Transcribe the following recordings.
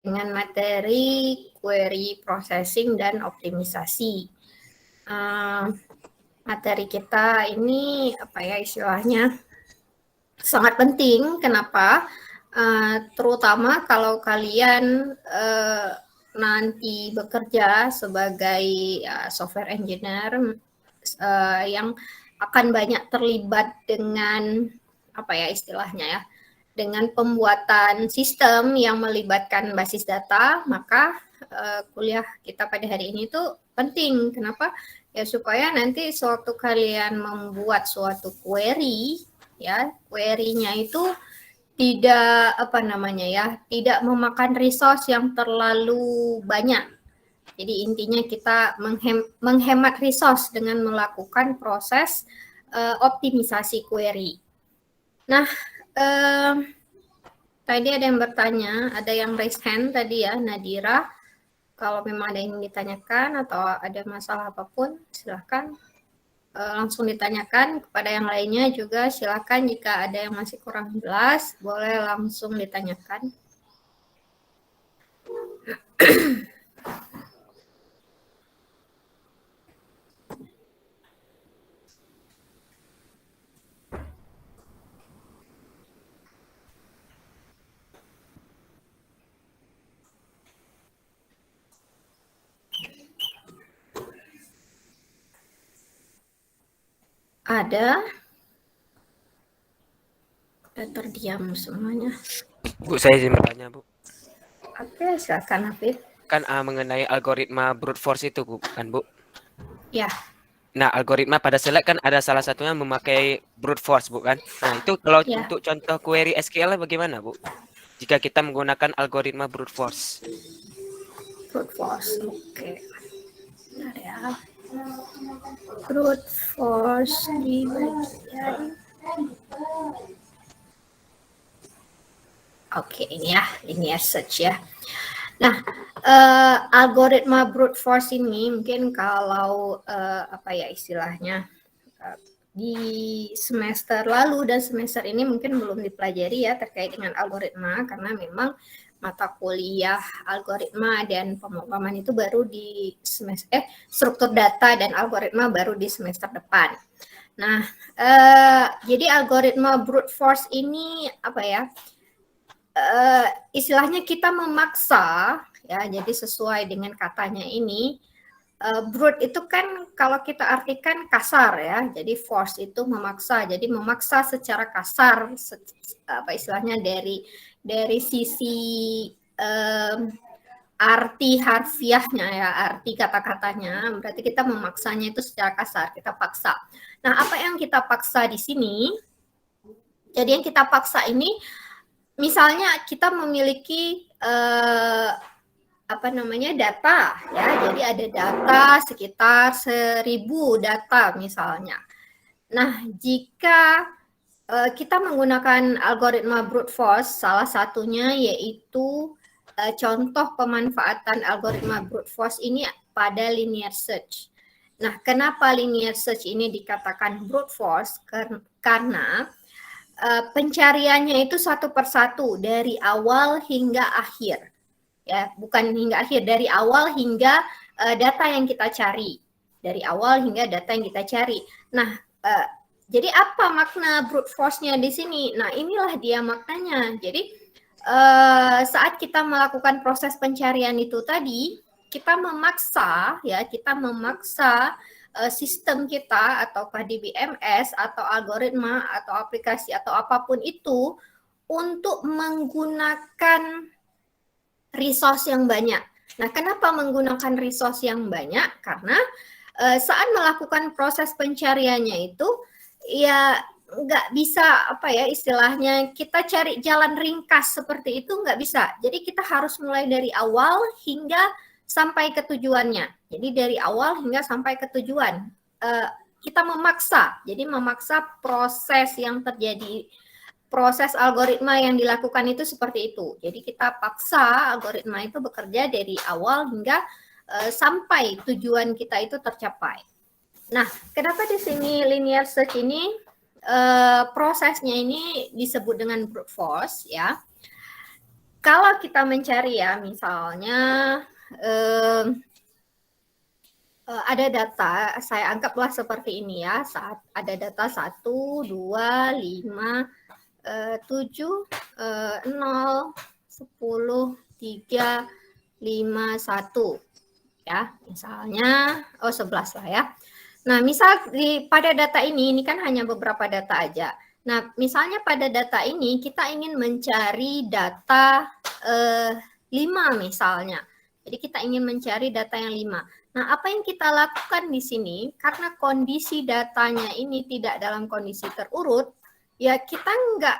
dengan materi query processing dan optimisasi. Materi kita ini apa ya istilahnya sangat penting. Kenapa? Terutama kalau kalian nanti bekerja sebagai software engineer yang akan banyak terlibat dengan apa ya istilahnya ya, dengan pembuatan sistem yang melibatkan basis data, maka kuliah kita pada hari ini tuh penting. Kenapa? Ya supaya nanti suatu kalian membuat suatu query, ya query-nya itu tidak apa namanya ya, tidak memakan resource yang terlalu banyak. Jadi intinya kita menghemat resource dengan melakukan proses optimisasi query. Nah, tadi ada yang bertanya, ada yang raise hand tadi ya, Nadira. Kalau memang ada yang ditanyakan atau ada masalah apapun, silahkan langsung ditanyakan. Kepada yang lainnya juga silahkan jika ada yang masih kurang jelas, boleh langsung ditanyakan. Ada? Kita terdiam semuanya. Bu, saya izin bertanya, Bu. Oke, silakan Hafid. Kan mengenai algoritma brute force itu, Bu, kan, Bu? Ya. Nah, algoritma pada select kan ada salah satunya memakai brute force, Bu, kan? Nah, itu kalau Ya. untuk contoh query SQL bagaimana, Bu? Jika kita menggunakan algoritma brute force. Brute force, oke. Bentar ya. Brute force di bagian. Oke, ini ya, linear search ya. Nah, algoritma brute force ini mungkin kalau apa ya istilahnya di semester lalu dan semester ini mungkin belum dipelajari ya terkait dengan algoritma karena memang mata kuliah algoritma dan pemrograman itu baru di semester struktur data dan algoritma baru di semester depan. Nah, jadi algoritma brute force ini apa ya? Istilahnya kita memaksa ya, jadi sesuai dengan katanya ini brute itu kan kalau kita artikan kasar ya, jadi force itu memaksa, jadi memaksa secara kasar apa istilahnya dari sisi arti harfiahnya ya, arti kata-katanya, berarti kita memaksanya itu secara kasar, kita paksa. Nah, apa yang kita paksa di sini? Jadi yang kita paksa ini misalnya kita memiliki apa namanya data ya, jadi ada data sekitar 1000 data misalnya. Nah, jika kita menggunakan algoritma brute force, salah satunya yaitu contoh pemanfaatan algoritma brute force ini pada linear search. Nah, kenapa linear search ini dikatakan brute force? Karena pencariannya itu satu persatu dari awal hingga akhir, ya bukan hingga akhir, dari awal hingga data yang kita cari, dari awal hingga data yang kita cari. Nah, jadi apa makna brute force-nya di sini? Nah, inilah dia maknanya. Jadi saat kita melakukan proses pencarian itu tadi, kita memaksa ya, kita memaksa sistem kita ataukah DBMS atau algoritma atau aplikasi atau apapun itu untuk menggunakan resource yang banyak. Nah, kenapa menggunakan resource yang banyak? Karena saat melakukan proses pencariannya itu ya nggak bisa apa ya istilahnya kita cari jalan ringkas seperti itu nggak bisa. Jadi kita harus mulai dari awal hingga sampai ke tujuannya. Jadi dari awal hingga sampai ke tujuan. Kita memaksa, jadi memaksa proses yang terjadi, proses algoritma yang dilakukan itu seperti itu. Jadi kita paksa algoritma itu bekerja dari awal hingga sampai tujuan kita itu tercapai. Nah, kenapa di sini linear search ini prosesnya ini disebut dengan brute force ya? kalau kita mencari ya, misalnya ada data, saya anggaplah seperti ini ya, saat ada data 1, 2, 5, 7, 0, 10, 3, 5, 1. Ya, misalnya, 11 lah ya. Nah, misal pada data ini kan hanya beberapa data aja. Nah, misalnya pada data ini kita ingin mencari data 5 misalnya. Jadi kita ingin mencari data yang 5. Nah, apa yang kita lakukan di sini, karena kondisi datanya ini tidak dalam kondisi terurut, ya kita nggak,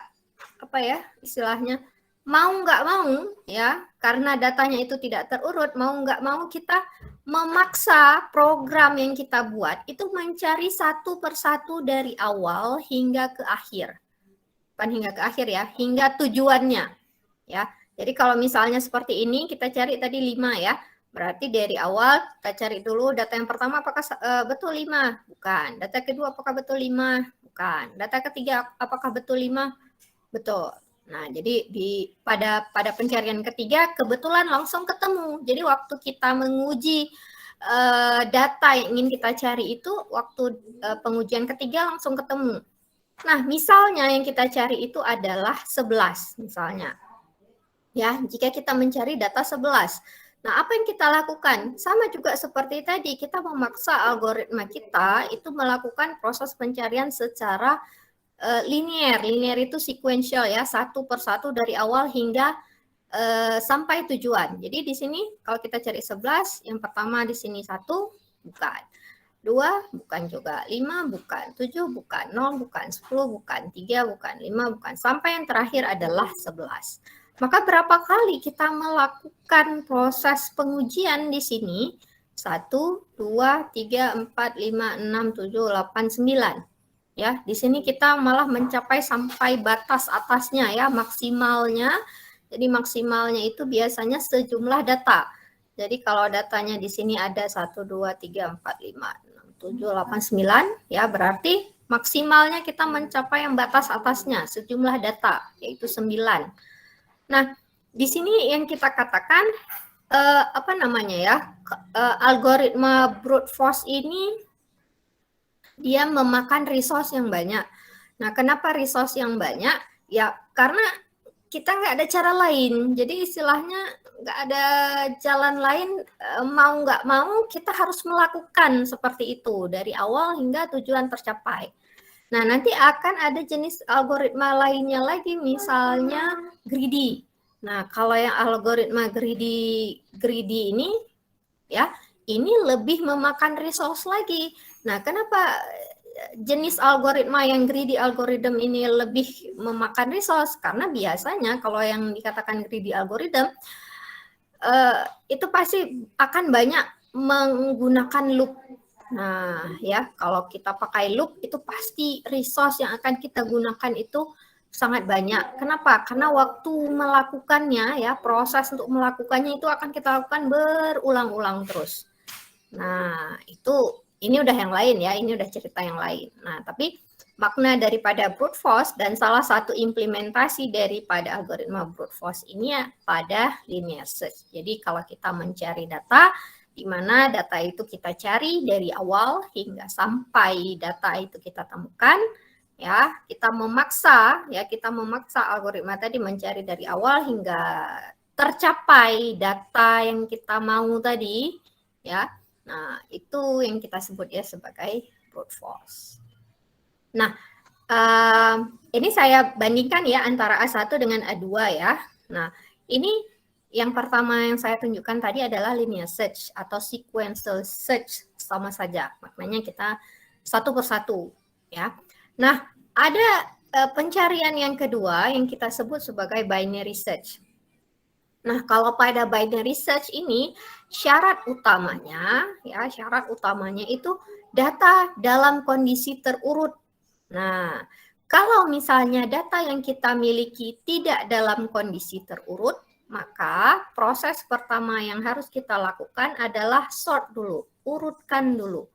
apa ya, istilahnya, mau nggak mau, ya, karena datanya itu tidak terurut, mau nggak mau kita memaksa program yang kita buat itu mencari satu persatu dari awal hingga ke akhir. Bukan hingga ke akhir ya, hingga tujuannya. Ya, jadi kalau misalnya seperti ini, kita cari tadi 5 ya. Berarti dari awal kita cari dulu data yang pertama apakah betul 5? Bukan. Data kedua apakah betul 5? Bukan. Data ketiga apakah betul 5? Betul. Nah, jadi pada pencarian ketiga kebetulan langsung ketemu. Jadi waktu kita menguji data yang ingin kita cari itu, waktu pengujian ketiga langsung ketemu. Nah, misalnya yang kita cari itu adalah 11 misalnya. Ya, jika kita mencari data 11. Nah, apa yang kita lakukan? Sama juga seperti tadi, kita memaksa algoritma kita itu melakukan proses pencarian secara linear. Linear itu sequential ya, satu persatu dari awal hingga sampai tujuan. Jadi di sini kalau kita cari 11, yang pertama di sini 1, bukan. 2, bukan juga. 5, bukan. 7, bukan. 0, bukan. 10, bukan. 3, bukan. 5, bukan. Sampai yang terakhir adalah 11. Maka berapa kali kita melakukan proses pengujian di sini? 1, 2, 3, 4, 5, 6, 7, 8, 9. Ya, di sini kita malah mencapai sampai batas atasnya ya, maksimalnya. Jadi maksimalnya itu biasanya sejumlah data. Jadi kalau datanya di sini ada 1, 2, 3, 4, 5, 6, 7, 8, 9, ya berarti maksimalnya kita mencapai yang batas atasnya, sejumlah data, yaitu 9. Nah, di sini yang kita katakan, apa namanya ya, algoritma brute force ini dia memakan resource yang banyak. Nah, kenapa resource yang banyak? Ya, karena kita nggak ada cara lain. Jadi istilahnya nggak ada jalan lain, mau nggak mau kita harus melakukan seperti itu dari awal hingga tujuan tercapai. Nah, nanti akan ada jenis algoritma lainnya lagi, misalnya greedy. Nah, kalau yang algoritma greedy ini, ya, ini lebih memakan resource lagi. Nah, kenapa jenis algoritma yang greedy algorithm ini lebih memakan resource? Karena biasanya kalau yang dikatakan greedy algorithm, itu pasti akan banyak menggunakan loop. Nah, ya, kalau kita pakai loop itu pasti resource yang akan kita gunakan itu sangat banyak. Kenapa? Karena waktu melakukannya ya, proses untuk melakukannya itu akan kita lakukan berulang-ulang terus. Nah, ini udah yang lain ya, ini udah cerita yang lain. Nah, tapi makna daripada brute force dan salah satu implementasi daripada algoritma brute force ini ya pada linear search. Jadi kalau kita mencari data, di mana data itu kita cari dari awal hingga sampai data itu kita temukan, ya kita memaksa algoritma tadi mencari dari awal hingga tercapai data yang kita mau tadi, ya. Nah, itu yang kita sebut ya sebagai brute force. Nah, ini saya bandingkan ya antara A1 dengan A2 ya. Nah, ini yang pertama yang saya tunjukkan tadi adalah linear search atau sequential search, sama saja. Maknanya kita satu persatu ya. Nah, ada pencarian yang kedua yang kita sebut sebagai binary search. Nah, kalau pada binary search ini syarat utamanya itu data dalam kondisi terurut. Nah, kalau misalnya data yang kita miliki tidak dalam kondisi terurut, maka proses pertama yang harus kita lakukan adalah sort dulu, urutkan dulu.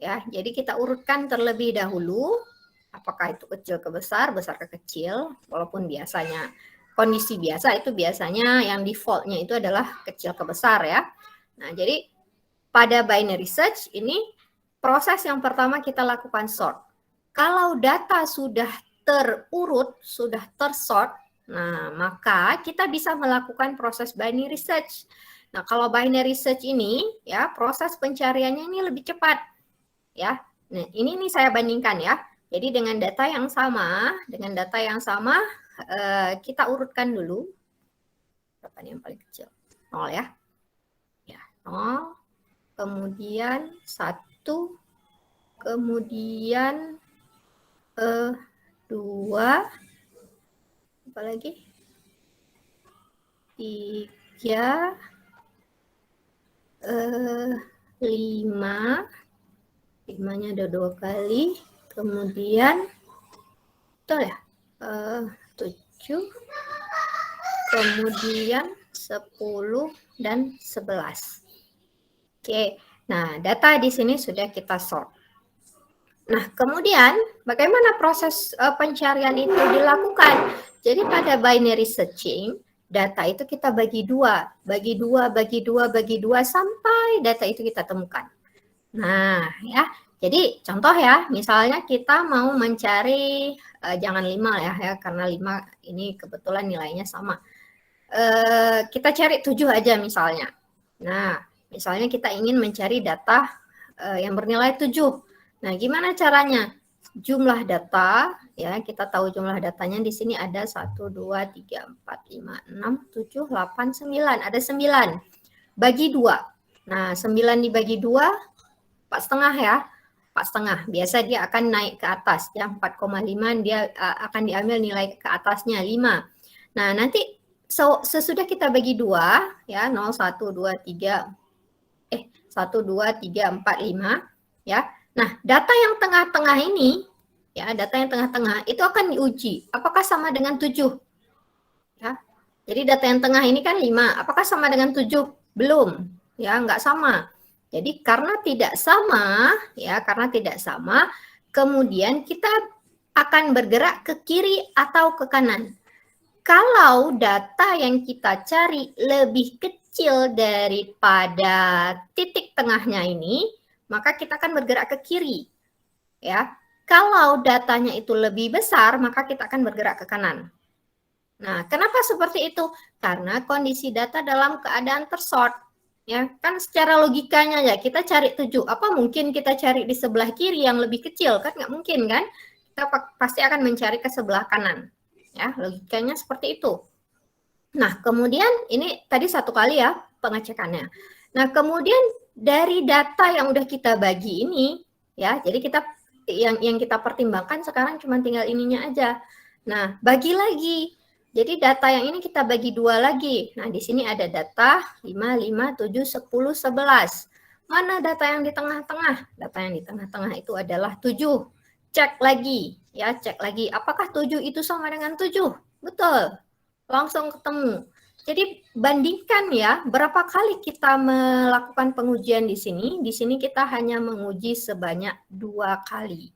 Ya, jadi kita urutkan terlebih dahulu, apakah itu kecil ke besar, besar ke kecil, walaupun biasanya kondisi biasa itu biasanya yang defaultnya itu adalah kecil ke besar ya. Nah, jadi pada binary search ini proses yang pertama kita lakukan sort. Kalau data sudah terurut, sudah tersort, nah maka kita bisa melakukan proses binary search. Nah, kalau binary search ini ya proses pencariannya ini lebih cepat ya. Nah, ini nih saya bandingkan ya. Jadi dengan data yang sama, kita urutkan dulu. Berapa nih yang paling kecil? 0 ya. Ya, 0. Kemudian 1, kemudian 2, apa lagi? 3, 5, 5-nya ada 2 kali, kemudian betul ya, 7, kemudian 10 dan 11. Oke, nah data di sini sudah kita sort. Nah, kemudian bagaimana proses pencarian itu dilakukan? Jadi pada binary searching, data itu kita bagi dua sampai data itu kita temukan. Nah, ya. Jadi contoh ya, misalnya kita mau mencari jangan 5 ya, karena 5 ini kebetulan nilainya sama. Kita cari 7 aja misalnya. Nah, misalnya kita ingin mencari data yang bernilai 7. Nah, gimana caranya? Jumlah data, ya kita tahu jumlah datanya di sini ada 1, 2, 3, 4, 5, 6, 7, 8, 9. Ada 9. Bagi 2. Nah, 9 dibagi 2, 4,5 ya. 4,5. Biasa dia akan naik ke atas. Ya, 4,5 dia akan diambil nilai ke atasnya 5. Nah, nanti sesudah kita bagi 2 ya 0 1 2 3 1 2 3 4 5 ya. Nah, data yang tengah-tengah ini ya, data yang tengah-tengah itu akan diuji apakah sama dengan 7. Ya. Jadi data yang tengah ini kan 5, apakah sama dengan 7? Belum. Ya, enggak sama. Jadi karena tidak sama, kemudian kita akan bergerak ke kiri atau ke kanan. Kalau data yang kita cari lebih kecil daripada titik tengahnya ini, maka kita akan bergerak ke kiri. Ya. Kalau datanya itu lebih besar, maka kita akan bergerak ke kanan. Nah, kenapa seperti itu? Karena kondisi data dalam keadaan tersort. Ya, kan secara logikanya ya, kita cari 7. Apa mungkin kita cari di sebelah kiri yang lebih kecil? Kan nggak mungkin kan? Kita pasti akan mencari ke sebelah kanan. Ya, logikanya seperti itu. Nah, kemudian ini tadi 1 kali ya pengecekannya. Nah, kemudian dari data yang udah kita bagi ini, ya, jadi kita yang kita pertimbangkan sekarang cuma tinggal ininya aja. Nah, bagi lagi. Jadi data yang ini kita bagi 2 lagi. Nah, di sini ada data 5, 5, 7, 10, 11. Mana data yang di tengah-tengah? Data yang di tengah-tengah itu adalah 7. Cek lagi, ya, cek lagi. Apakah 7 itu sama dengan 7? Betul. Langsung ketemu. Jadi bandingkan ya, berapa kali kita melakukan pengujian di sini. Di sini kita hanya menguji sebanyak 2 kali.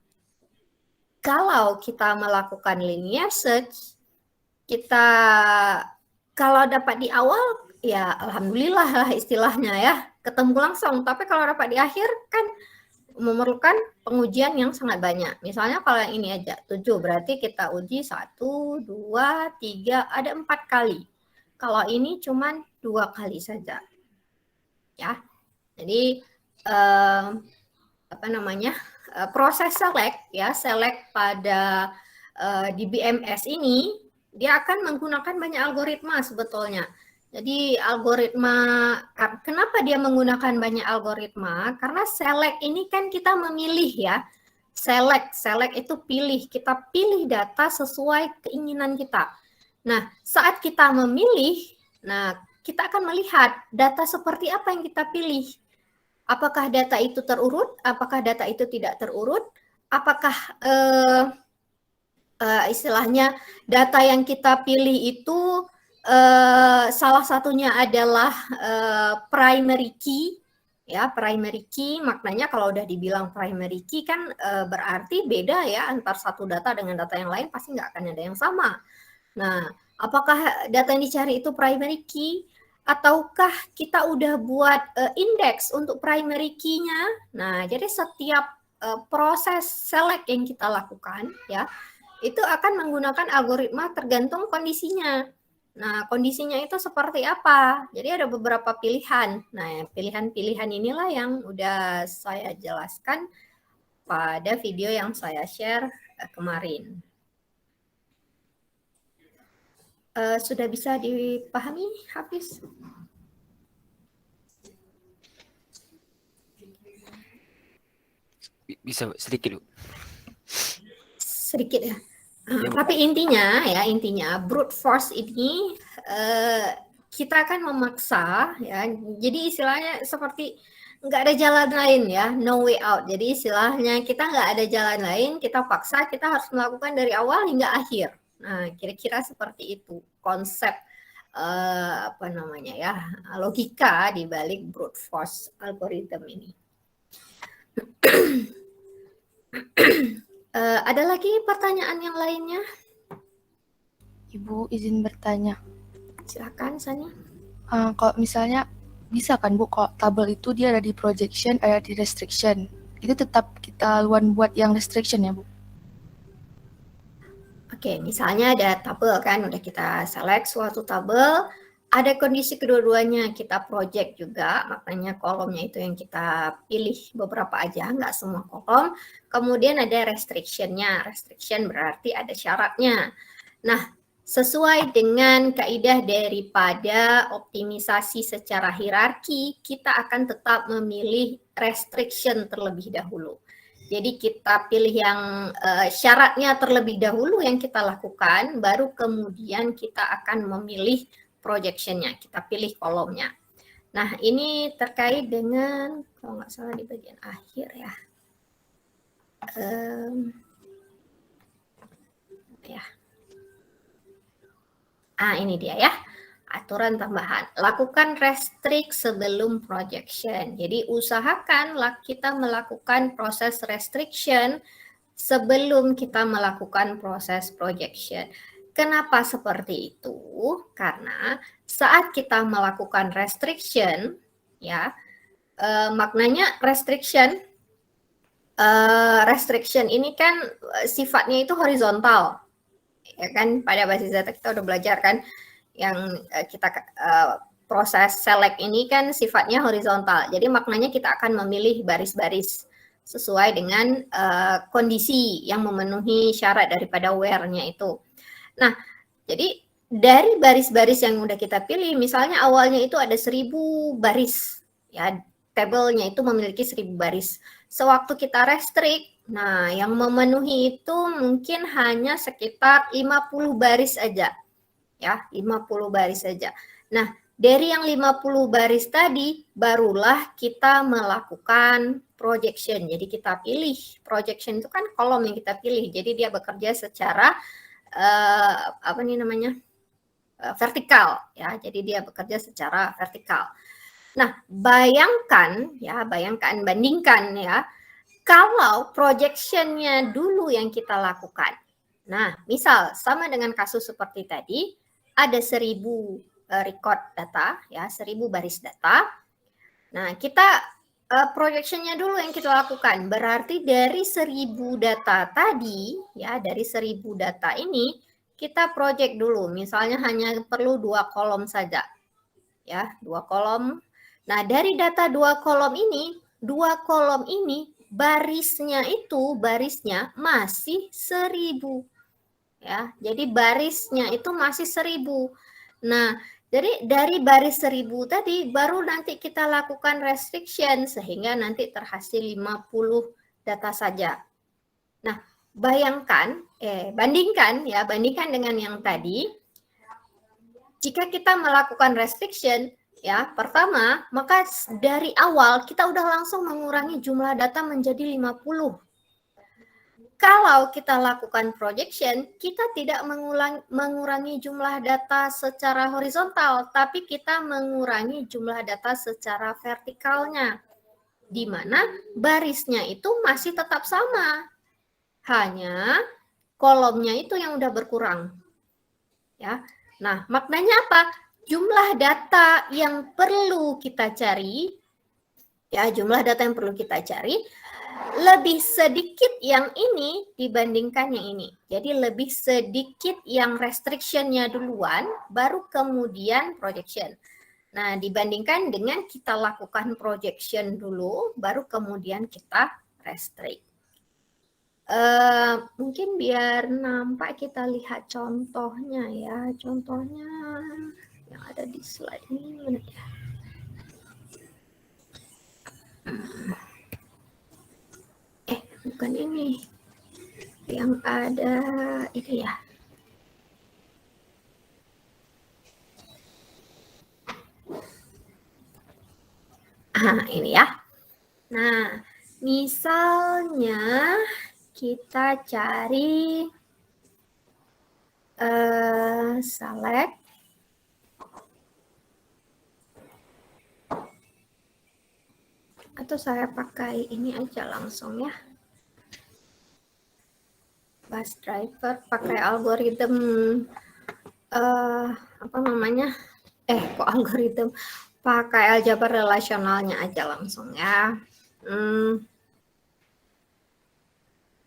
Kalau kita melakukan linear search, kita kalau dapat di awal ya alhamdulillah lah istilahnya ya, ketemu langsung. Tapi kalau dapat di akhir kan memerlukan pengujian yang sangat banyak. Misalnya kalau yang ini aja 7, berarti kita uji 1, 2, 3, ada 4 kali. Kalau ini cuman 2 kali saja. Ya. Jadi proses select pada di BMS ini dia akan menggunakan banyak algoritma sebetulnya. Jadi kenapa dia menggunakan banyak algoritma? Karena select ini kan kita memilih ya. Select itu pilih. Kita pilih data sesuai keinginan kita. Nah, saat kita memilih, kita akan melihat data seperti apa yang kita pilih. Apakah data itu terurut? Apakah data itu tidak terurut? Apakah istilahnya data yang kita pilih itu salah satunya adalah primary key, ya primary key maknanya kalau udah dibilang primary key kan berarti beda ya antar satu data dengan data yang lain pasti nggak akan ada yang sama. Nah Apakah data yang dicari itu primary key ataukah kita udah buat index untuk primary key-nya. Nah, jadi setiap proses select yang kita lakukan ya, itu akan menggunakan algoritma tergantung kondisinya. Nah, kondisinya itu seperti apa? Jadi ada beberapa pilihan. Nah, pilihan-pilihan inilah yang udah saya jelaskan pada video yang saya share kemarin. Sudah bisa dipahami, Hafiz? Bisa sedikit, Bu. Sedikit ya. Ya, Bu. Tapi intinya brute force ini kita akan memaksa ya. Jadi istilahnya seperti nggak ada jalan lain ya, no way out. Jadi istilahnya kita nggak ada jalan lain, kita paksa, kita harus melakukan dari awal hingga akhir. Nah, kira-kira seperti itu konsep apa namanya ya, logika di balik brute force algorithm ini. Ada lagi pertanyaan yang lainnya? Ibu izin bertanya. Silakan, Sani. Kalau misalnya bisa kan Bu, kalau tabel itu dia ada di projection, ada di restriction. Itu tetap kita luan buat yang restriction ya Bu? Oke, misalnya ada tabel kan, udah kita select suatu tabel, ada kondisi kedua-duanya, kita project juga, makanya kolomnya itu yang kita pilih beberapa aja, nggak semua kolom. Kemudian ada restriction-nya, restriction berarti ada syaratnya. Nah, sesuai dengan kaidah daripada optimisasi secara hierarki, kita akan tetap memilih restriction terlebih dahulu. Jadi kita pilih yang syaratnya terlebih dahulu yang kita lakukan, baru kemudian kita akan memilih projection-nya, kita pilih kolomnya. Nah, ini terkait dengan, kalau nggak salah di bagian akhir ya. Ini dia ya. Aturan tambahan, lakukan restrict sebelum projection. Jadi usahakan kita melakukan proses restriction sebelum kita melakukan proses projection. Kenapa seperti itu? Karena saat kita melakukan restriction, ya maknanya restriction ini kan sifatnya itu horizontal, ya kan? Pada basis data kita udah belajar kan, yang kita proses select ini kan sifatnya horizontal. Jadi maknanya kita akan memilih baris-baris sesuai dengan kondisi yang memenuhi syarat daripada where-nya itu. Nah, jadi dari baris-baris yang udah kita pilih, misalnya awalnya itu ada 1000 baris, ya tabelnya itu memiliki 1000 baris. Sewaktu kita restrict, nah yang memenuhi itu mungkin hanya sekitar 50 baris aja. Ya, 50 baris saja. Nah, dari yang 50 baris tadi, barulah kita melakukan projection. Jadi kita pilih, projection itu kan kolom yang kita pilih. Jadi dia bekerja secara vertikal ya. Jadi dia bekerja secara vertikal. Nah, bandingkan ya, kalau projection-nya dulu yang kita lakukan. Nah, misal sama dengan kasus seperti tadi, ada 1000 record data, ya 1000 baris data. Nah, kita projection-nya dulu yang kita lakukan. Berarti dari 1000 data tadi, ya dari 1000 data ini, kita project dulu. Misalnya hanya perlu 2 kolom saja. Ya, 2 kolom. Nah, dari data 2 kolom ini, barisnya masih 1000. Ya, jadi barisnya itu masih 1000. Nah, jadi dari baris 1000 tadi baru nanti kita lakukan restriction sehingga nanti terhasil 50 data saja. Nah, bandingkan dengan yang tadi. Jika kita melakukan restriction, ya, pertama, maka dari awal kita udah langsung mengurangi jumlah data menjadi 50. Kalau kita lakukan projection, kita tidak mengurangi jumlah data secara horizontal, tapi kita mengurangi jumlah data secara vertikalnya, di mana barisnya itu masih tetap sama, hanya kolomnya itu yang udah berkurang. Ya, Nah, maknanya apa? Jumlah data yang perlu kita cari, ya jumlah data yang perlu kita cari, lebih sedikit yang ini dibandingkan yang ini. Jadi lebih sedikit yang restriction-nya duluan, baru kemudian projection. Nah, dibandingkan dengan kita lakukan projection dulu, baru kemudian kita restrict. Mungkin biar nampak kita lihat contohnya ya. Contohnya yang ada di slide ini mana ya? Bukan ini. Yang ada ini ya. Ini ya. Nah, misalnya kita cari select atau saya pakai ini aja langsung ya. Bus driver pakai algoritma apa namanya? Kok algoritma? Pakai aljabar relasionalnya aja langsung ya.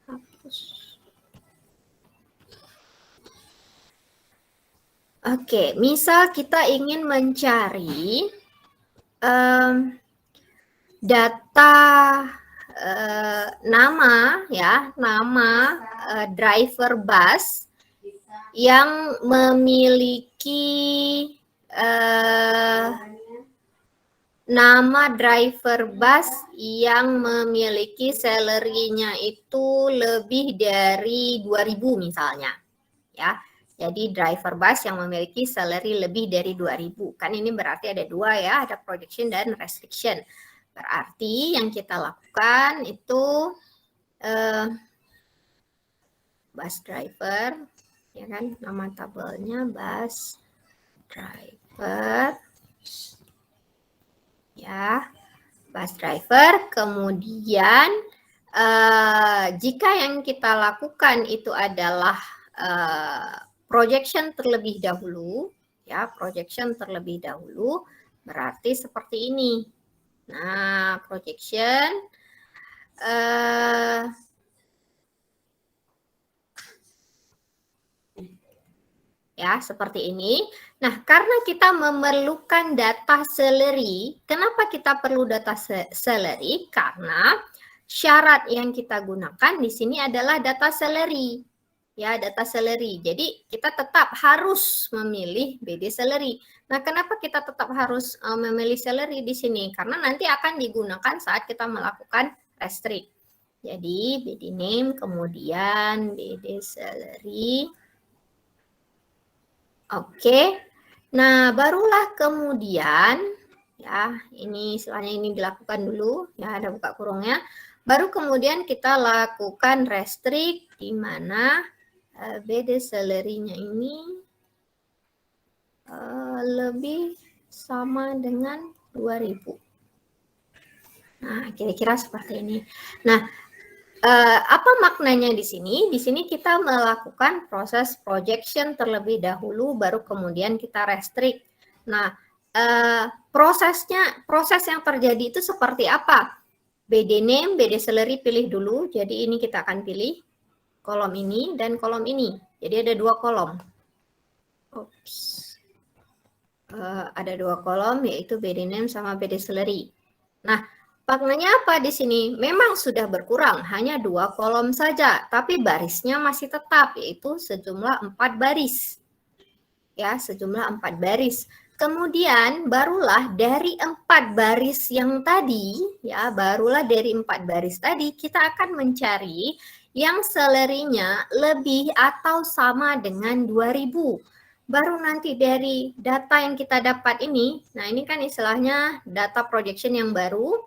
Hapus. Oke, misal kita ingin mencari data nama ya, nama driver bus yang memiliki nama driver bus yang memiliki salary-nya itu lebih dari 2.000 misalnya. Ya. Jadi driver bus yang memiliki salary lebih dari 2.000. Kan ini berarti ada dua ya, ada projection dan restriction. Berarti yang kita lakukan itu bus driver, ya kan, nama tabelnya bus driver, ya, bus driver. Kemudian jika yang kita lakukan itu adalah projection terlebih dahulu, ya, projection terlebih dahulu, berarti seperti ini. Nah, projection ya seperti ini. Nah, karena kita memerlukan data salary, kenapa kita perlu data salary? Karena syarat yang kita gunakan di sini adalah data salary. Ya, data salary. Jadi, kita tetap harus memilih BD salary. Nah, kenapa kita tetap harus memilih salary di sini? Karena nanti akan digunakan saat kita melakukan restrict. Jadi, BD name, kemudian BD salary. Oke. Nah, barulah kemudian, ya, ini istilahnya ini dilakukan dulu, ya, ada buka kurungnya. Baru kemudian kita lakukan restrict, di mana BD salary-nya ini lebih sama dengan 2.000. Nah, kira-kira seperti ini. Nah, apa maknanya di sini? Di sini kita melakukan proses projection terlebih dahulu, baru kemudian kita restrict. Nah, proses yang terjadi itu seperti apa? BD name, BD salary pilih dulu. Jadi ini kita akan pilih kolom ini dan kolom ini. Jadi ada dua kolom. Ada dua kolom, yaitu BD name sama BD salary. Nah, maknanya apa di sini? Memang sudah berkurang, hanya 2 kolom saja, tapi barisnya masih tetap, yaitu sejumlah 4 baris. Ya, sejumlah 4 baris. Kemudian barulah dari 4 baris yang tadi, ya, barulah dari 4 baris tadi kita akan mencari yang salary-nya lebih atau sama dengan 2.000. Baru nanti dari data yang kita dapat ini, nah ini kan istilahnya data projection yang baru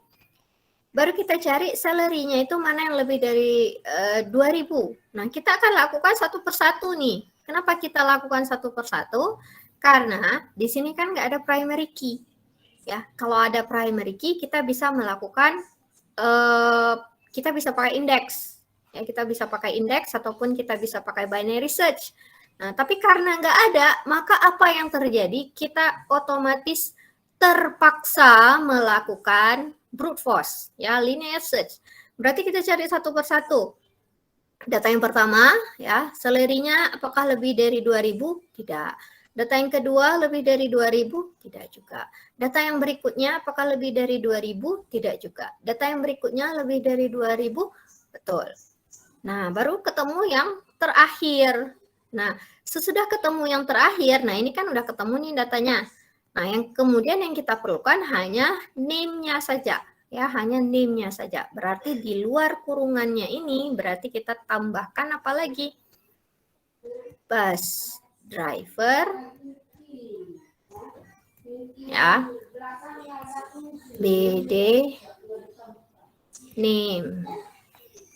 kita cari salary-nya itu mana yang lebih dari 2.000. Nah, kita akan lakukan satu persatu nih. Kenapa kita lakukan satu persatu? Karena di sini kan nggak ada primary key. Ya, kalau ada primary key, kita bisa melakukan, kita bisa pakai index. Ya, kita bisa pakai index ataupun kita bisa pakai binary search. Nah, tapi karena nggak ada, maka apa yang terjadi? Kita otomatis terpaksa melakukan brute force, ya, linear search. Berarti kita cari satu persatu. Data yang pertama, ya, selerinya apakah lebih dari 2000? Tidak. Data yang kedua lebih dari 2000? Tidak juga. Data yang berikutnya apakah lebih dari 2000? Tidak juga. Data yang berikutnya lebih dari 2000? Betul. Nah, baru ketemu yang terakhir. Nah, sesudah ketemu yang terakhir, nah ini kan udah ketemu nih datanya. Nah, yang kemudian yang kita perlukan hanya name-nya saja. Ya, hanya name-nya saja. Berarti di luar kurungannya ini, berarti kita tambahkan apa lagi? Bus driver, ya, BD name.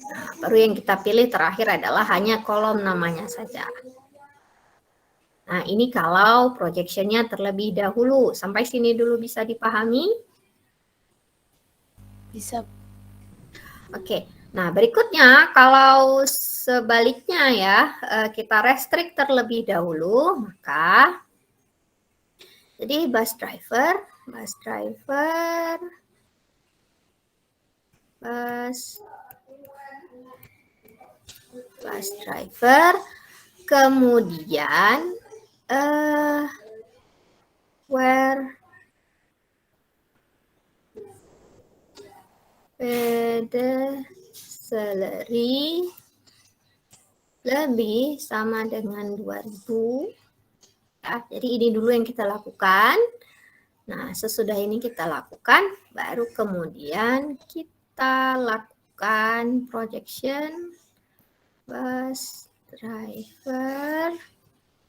Nah, baru yang kita pilih terakhir adalah hanya kolom namanya saja. Nah, ini kalau projection-nya terlebih dahulu. Sampai sini dulu bisa dipahami? Bisa. Oke. Nah, berikutnya kalau sebaliknya ya, kita restrict terlebih dahulu, maka jadi bus driver, kemudian where the salary lebih sama dengan 2000. Ya, jadi ini dulu yang kita lakukan. Nah, sesudah ini kita lakukan, baru kemudian kita lakukan projection bus driver.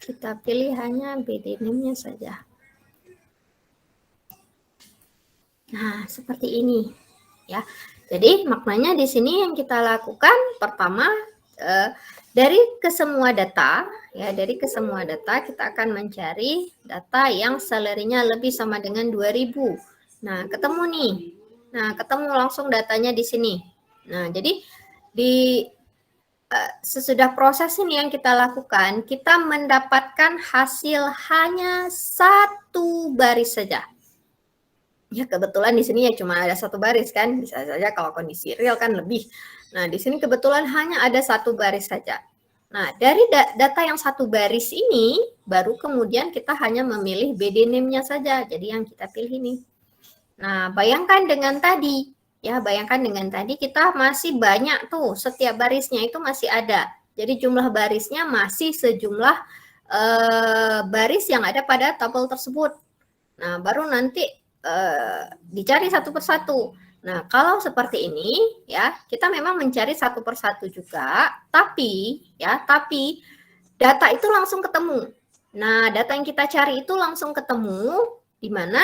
Kita pilih hanya BD name-nya saja. Nah, seperti ini ya. Jadi maknanya di sini yang kita lakukan pertama dari kesemua data ya, dari kesemua data kita akan mencari data yang salary-nya lebih sama dengan 2000. Nah, ketemu nih. Nah, ketemu langsung datanya di sini. Nah, jadi di sesudah proses ini yang kita lakukan, kita mendapatkan hasil hanya satu baris saja. Ya, kebetulan di sini ya cuma ada satu baris kan, bisa saja kalau kondisi real kan lebih. Nah, di sini kebetulan hanya ada satu baris saja. Nah, dari data yang satu baris ini, baru kemudian kita hanya memilih BD name-nya saja. Jadi yang kita pilih ini. Nah, bayangkan dengan tadi, ya bayangkan dengan tadi kita masih banyak tuh, setiap barisnya itu masih ada. Jadi jumlah barisnya masih sejumlah baris yang ada pada tabel tersebut. Nah, baru nanti dicari satu persatu. Nah, kalau seperti ini ya, kita memang mencari satu persatu juga, tapi data itu langsung ketemu. Nah, data yang kita cari itu langsung ketemu, di mana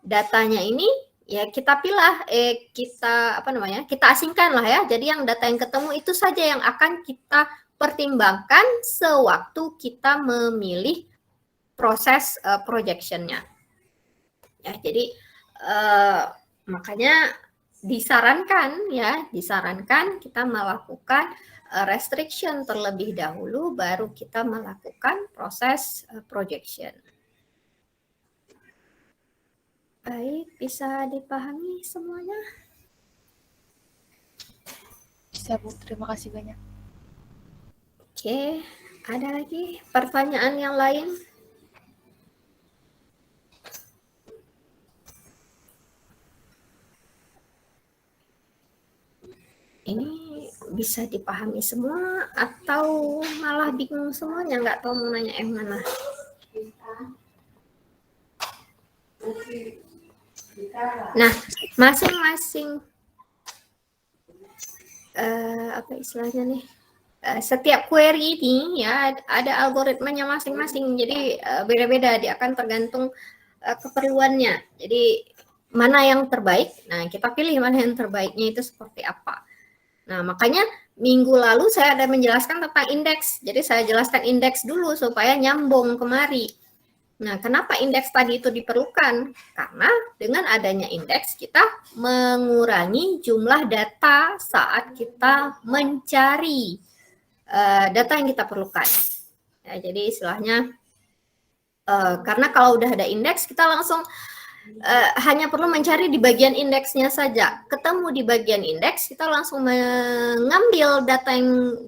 datanya ini ya kita pilih, kita asingkan lah ya. Jadi yang data yang ketemu itu saja yang akan kita pertimbangkan sewaktu kita memilih proses projection-nya. Ya, jadi makanya disarankan kita melakukan restriction terlebih dahulu, baru kita melakukan proses projection. Baik, bisa dipahami semuanya? Bisa, Bu. Terima kasih banyak. Oke, ada lagi pertanyaan yang lain? Ini bisa dipahami semua atau malah bingung semuanya, nggak tahu mau nanya yang mana? Nah, masing-masing apa istilahnya nih? Setiap query ini ya ada algoritmanya masing-masing. Jadi beda-beda, dia akan tergantung keperluannya. Jadi mana yang terbaik? Nah, kita pilih mana yang terbaiknya itu seperti apa. Nah, makanya minggu lalu saya ada menjelaskan tentang indeks. Jadi saya jelaskan indeks dulu supaya nyambung kemari. Nah, kenapa indeks tadi itu diperlukan? Karena dengan adanya indeks kita mengurangi jumlah data saat kita mencari data yang kita perlukan. Ya, jadi istilahnya karena kalau udah ada indeks kita langsung hanya perlu mencari di bagian indeksnya saja. Ketemu di bagian indeks, kita langsung mengambil data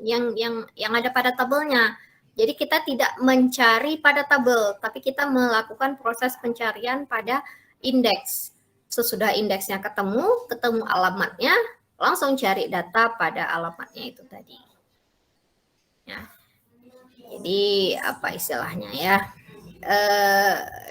yang ada pada tabelnya. Jadi kita tidak mencari pada tabel, tapi kita melakukan proses pencarian pada indeks. Sesudah indeksnya ketemu alamatnya, langsung cari data pada alamatnya itu tadi. Ya. Jadi apa istilahnya ya?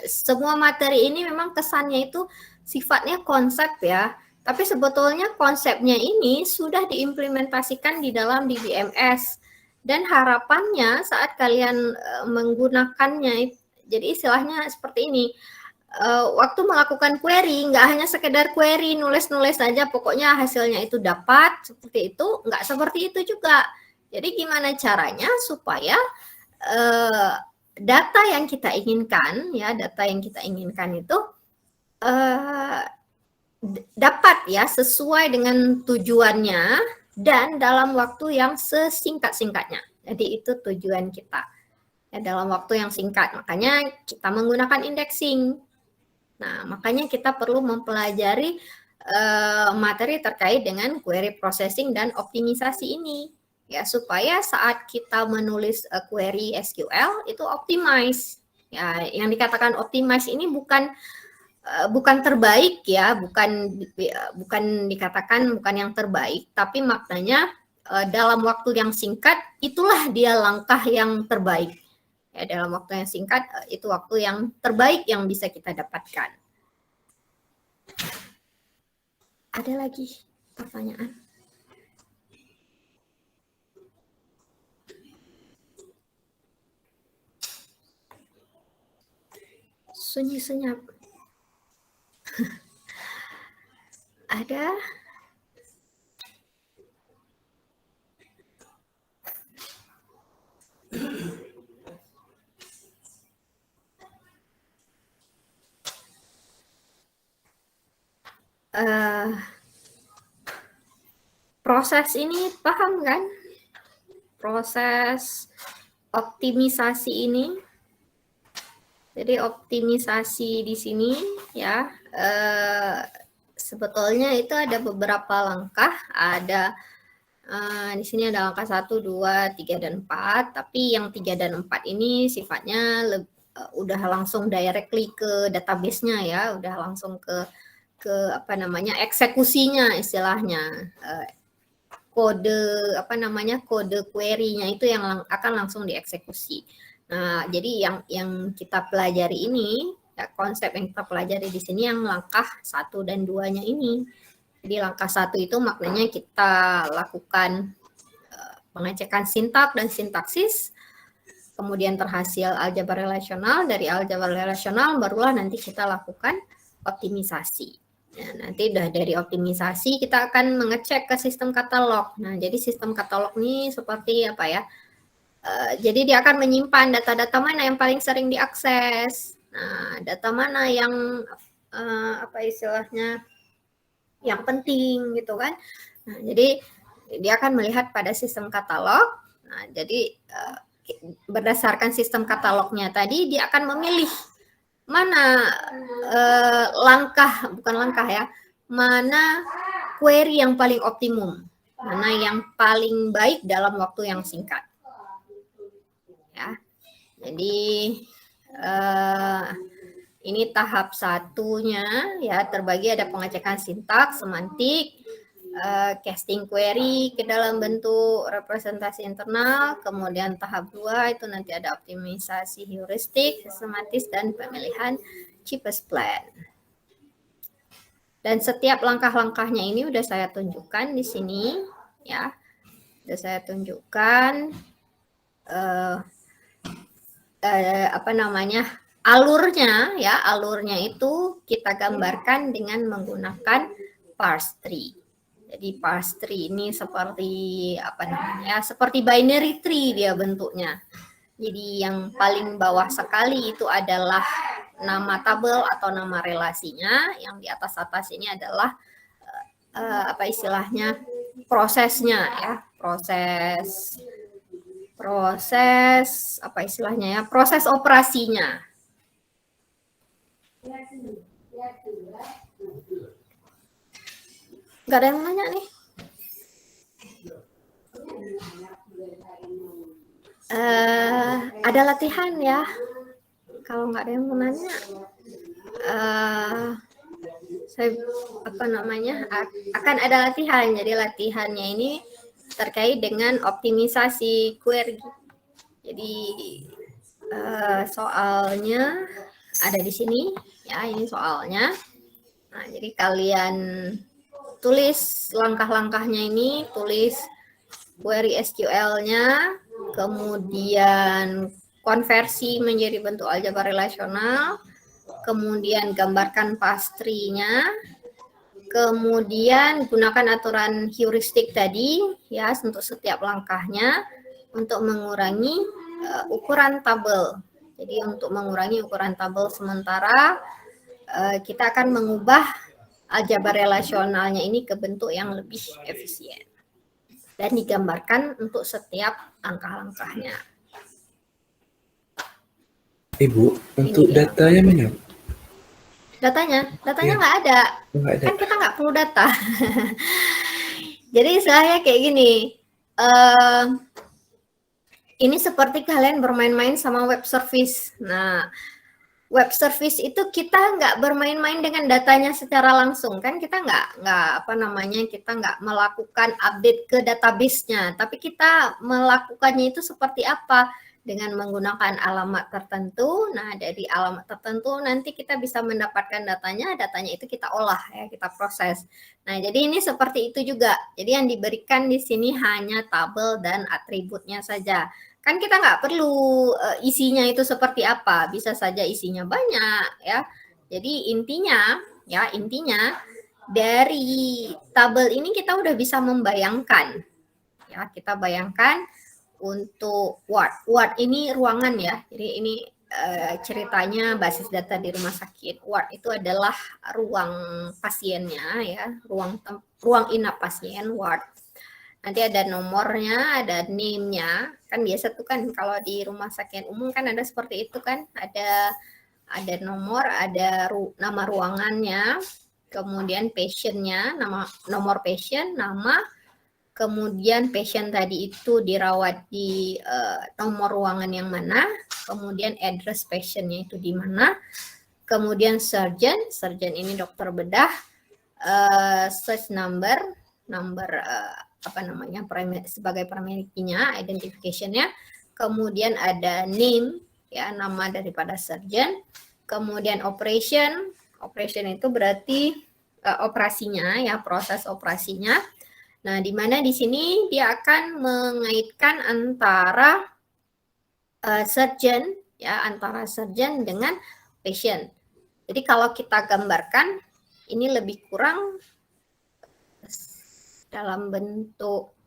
Semua materi ini memang kesannya itu sifatnya konsep ya, tapi sebetulnya konsepnya ini sudah diimplementasikan di dalam DBMS dan harapannya saat kalian menggunakannya, jadi istilahnya seperti ini, waktu melakukan query nggak hanya sekedar query nulis-nulis saja pokoknya hasilnya itu dapat seperti itu, nggak seperti itu juga. Jadi gimana caranya supaya data yang kita inginkan itu dapat ya sesuai dengan tujuannya dan dalam waktu yang sesingkat-singkatnya. Jadi itu tujuan kita ya, dalam waktu yang singkat. Makanya kita menggunakan indexing. Nah, makanya kita perlu mempelajari materi terkait dengan query processing dan optimisasi ini. Ya, supaya saat kita menulis query SQL itu optimize. Ya, yang dikatakan optimize ini bukan terbaik ya, bukan dikatakan bukan yang terbaik, tapi maknanya dalam waktu yang singkat itulah dia langkah yang terbaik. Ya, dalam waktu yang singkat itu waktu yang terbaik yang bisa kita dapatkan. Ada lagi pertanyaan? Sunyi senyap. Ada? Proses ini paham kan? Proses optimisasi ini. Jadi optimisasi di sini ya sebetulnya itu ada beberapa langkah. Ada di sini ada langkah 1, 2, 3, dan 4. Tapi yang 3 dan 4 ini sifatnya udah langsung directly ke database-nya ya, udah langsung ke apa namanya eksekusinya istilahnya. Kode query-nya itu yang akan langsung dieksekusi. Nah, jadi yang kita pelajari ini, ya, konsep yang kita pelajari di sini yang langkah 1 dan 2-nya ini. Jadi langkah 1 itu maknanya kita lakukan pengecekan sintak dan sintaksis, kemudian terhasil aljabar relasional, dari aljabar relasional barulah nanti kita lakukan optimisasi. Nah, nanti udah dari optimisasi kita akan mengecek ke sistem katalog. Nah, jadi sistem katalog ini seperti apa ya? Jadi dia akan menyimpan data-data mana yang paling sering diakses. Nah, data mana yang apa istilahnya yang penting gitu kan. Nah, jadi dia akan melihat pada sistem katalog. Nah, jadi berdasarkan sistem katalognya tadi dia akan memilih mana mana query yang paling optimum, mana yang paling baik dalam waktu yang singkat. Ya, jadi ini tahap 1-nya ya, terbagi ada pengecekan sintaks, semantik, casting query ke dalam bentuk representasi internal, kemudian tahap 2 itu nanti ada optimisasi heuristik, sistematis, dan pemilihan cheapest plan. Dan setiap langkah-langkahnya ini udah saya tunjukkan di sini ya, udah saya tunjukkan alurnya ya, alurnya itu kita gambarkan dengan menggunakan parse tree. Jadi parse tree ini seperti seperti binary tree dia bentuknya. Jadi yang paling bawah sekali itu adalah nama tabel atau nama relasinya, yang di atas ini adalah prosesnya ya, proses proses apa istilahnya ya, proses operasinya. Nggak ada yang nanya nih. Ada latihan ya. Kalau nggak ada yang mau nanya, saya akan ada latihan. Jadi latihannya ini terkait dengan optimisasi query. Jadi soalnya ada di sini ya, ini soalnya. Nah, jadi kalian tulis langkah-langkahnya ini, tulis query SQL-nya, kemudian konversi menjadi bentuk aljabar relasional, kemudian gambarkan pastrinya, kemudian gunakan aturan heuristik tadi ya untuk setiap langkahnya untuk mengurangi ukuran tabel. Jadi untuk mengurangi ukuran tabel sementara kita akan mengubah aljabar relasionalnya ini ke bentuk yang lebih efisien dan digambarkan untuk setiap langkah-langkahnya. Ibu, untuk datanya mana? Datanya Iya. nggak ada. Nggak ada. Kan kita nggak perlu data. Jadi istilahnya kayak gini, ini seperti kalian bermain-main sama web service. Nah, web service itu kita nggak bermain-main dengan datanya secara langsung, kan kita kita nggak melakukan update ke database-nya, tapi kita melakukannya itu seperti apa? Dengan menggunakan alamat tertentu. Nah, dari alamat tertentu nanti kita bisa mendapatkan datanya itu kita olah ya, kita proses. Nah, jadi ini seperti itu juga. Jadi yang diberikan di sini hanya tabel dan atributnya saja. Kan kita nggak perlu isinya itu seperti apa, bisa saja isinya banyak ya. Jadi intinya dari tabel ini kita udah bisa membayangkan ya, kita bayangkan untuk ward ini ruangan ya. Jadi ini ceritanya basis data di rumah sakit. Ward itu adalah ruang pasiennya ya, ruang inap pasien, ward. Nanti ada nomornya, ada name-nya. Kan biasa tuh kan kalau di rumah sakit umum kan ada seperti itu kan, ada nomor, ada nama ruangannya, kemudian patient-nya, nomor patient, nama, kemudian patient tadi itu dirawat di nomor ruangan yang mana, kemudian address patientnya itu di mana, kemudian surgeon ini dokter bedah, search number sebagai paramedikinya, identification-nya, kemudian ada name ya, nama daripada surgeon, kemudian operation itu berarti operasinya ya, proses operasinya. Nah, di mana di sini dia akan mengaitkan antara surgeon ya, antara surgeon dengan patient. Jadi kalau kita gambarkan ini lebih kurang dalam bentuk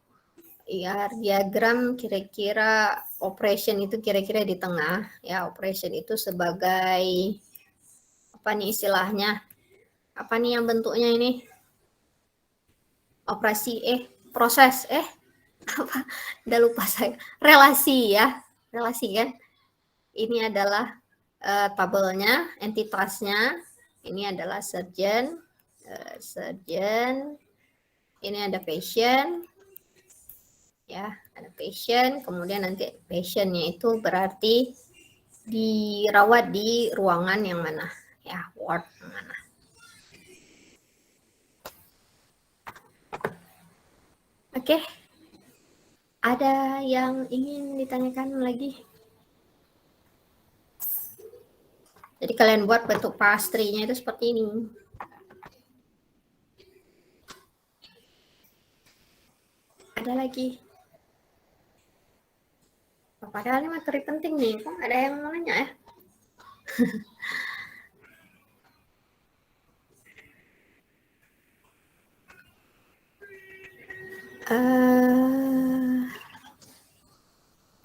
ya diagram, kira-kira operation itu kira-kira di tengah ya. Operation itu sebagai apa nih istilahnya? Apa nih yang bentuknya ini? Operasi proses apa? Udah lupa saya. Relasi ya. Relasi kan. Ini adalah tabelnya, entitasnya. Ini adalah surgeon. Ini ada patient. Ya, ada patient. Kemudian nanti patientnya itu berarti dirawat di ruangan yang mana? Ya, ward yang mana? Oke, ada yang ingin ditanyakan lagi? Jadi kalian buat bentuk pastrinya itu seperti ini. Ada lagi? Padahal ini materi penting nih, kok ada yang mau nanya ya?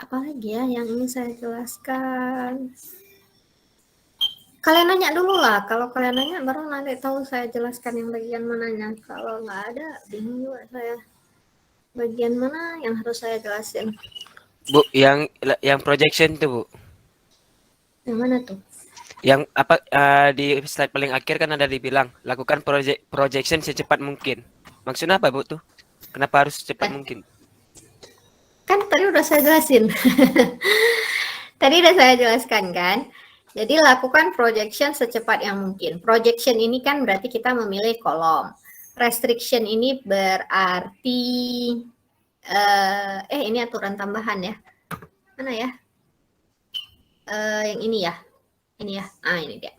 Apa lagi ya yang ingin saya jelaskan? Kalian nanya dulu lah. Kalau kalian nanya baru nanti tahu saya jelaskan yang bagian mananya. Kalau nggak ada, bingung juga saya. Bagian mana yang harus saya jelasin? Bu, yang projection tuh, Bu. Yang mana tuh? Yang apa di slide paling akhir kan ada dibilang lakukan projection secepat mungkin. Maksudnya apa, Bu tuh? Kenapa harus secepat mungkin? Kan tadi udah saya jelasin. Tadi udah saya jelaskan kan. Jadi lakukan projection secepat yang mungkin. Projection ini kan berarti kita memilih kolom. Restriction ini berarti ini aturan tambahan ya. Mana ya? Yang ini ya. Ini ya. Ini dia.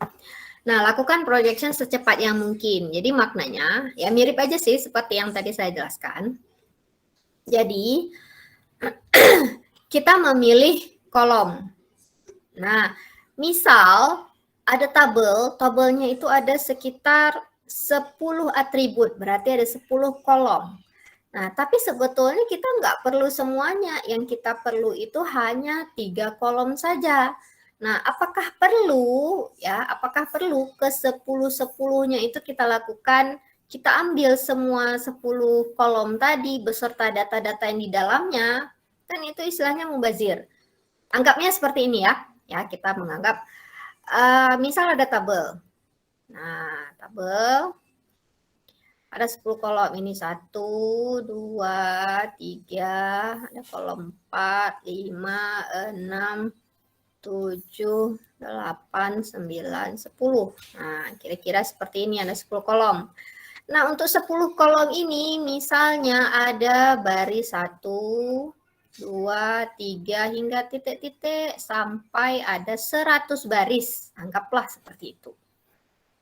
Nah, lakukan projection secepat yang mungkin. Jadi maknanya ya mirip aja sih seperti yang tadi saya jelaskan. Jadi kita memilih kolom. Nah, misal ada tabelnya itu ada sekitar 10 atribut, berarti ada 10 kolom. Nah, tapi sebetulnya kita nggak perlu semuanya, yang kita perlu itu hanya 3 kolom saja. Nah, apakah perlu ke 10-10-nya itu kita lakukan, kita ambil semua 10 kolom tadi beserta data-data yang di dalamnya, kan itu istilahnya mubazir. Anggapnya seperti ini ya. Ya, kita menganggap misal ada tabel. Nah, tabel ada 10 kolom ini 1, 2, 3, ada kolom 4, 5, 6, 7, 8, 9, 10. Nah, kira-kira seperti ini ada 10 kolom. Nah, untuk 10 kolom ini misalnya ada baris 1, 2, 3 hingga titik-titik sampai ada 100 baris. Anggaplah seperti itu.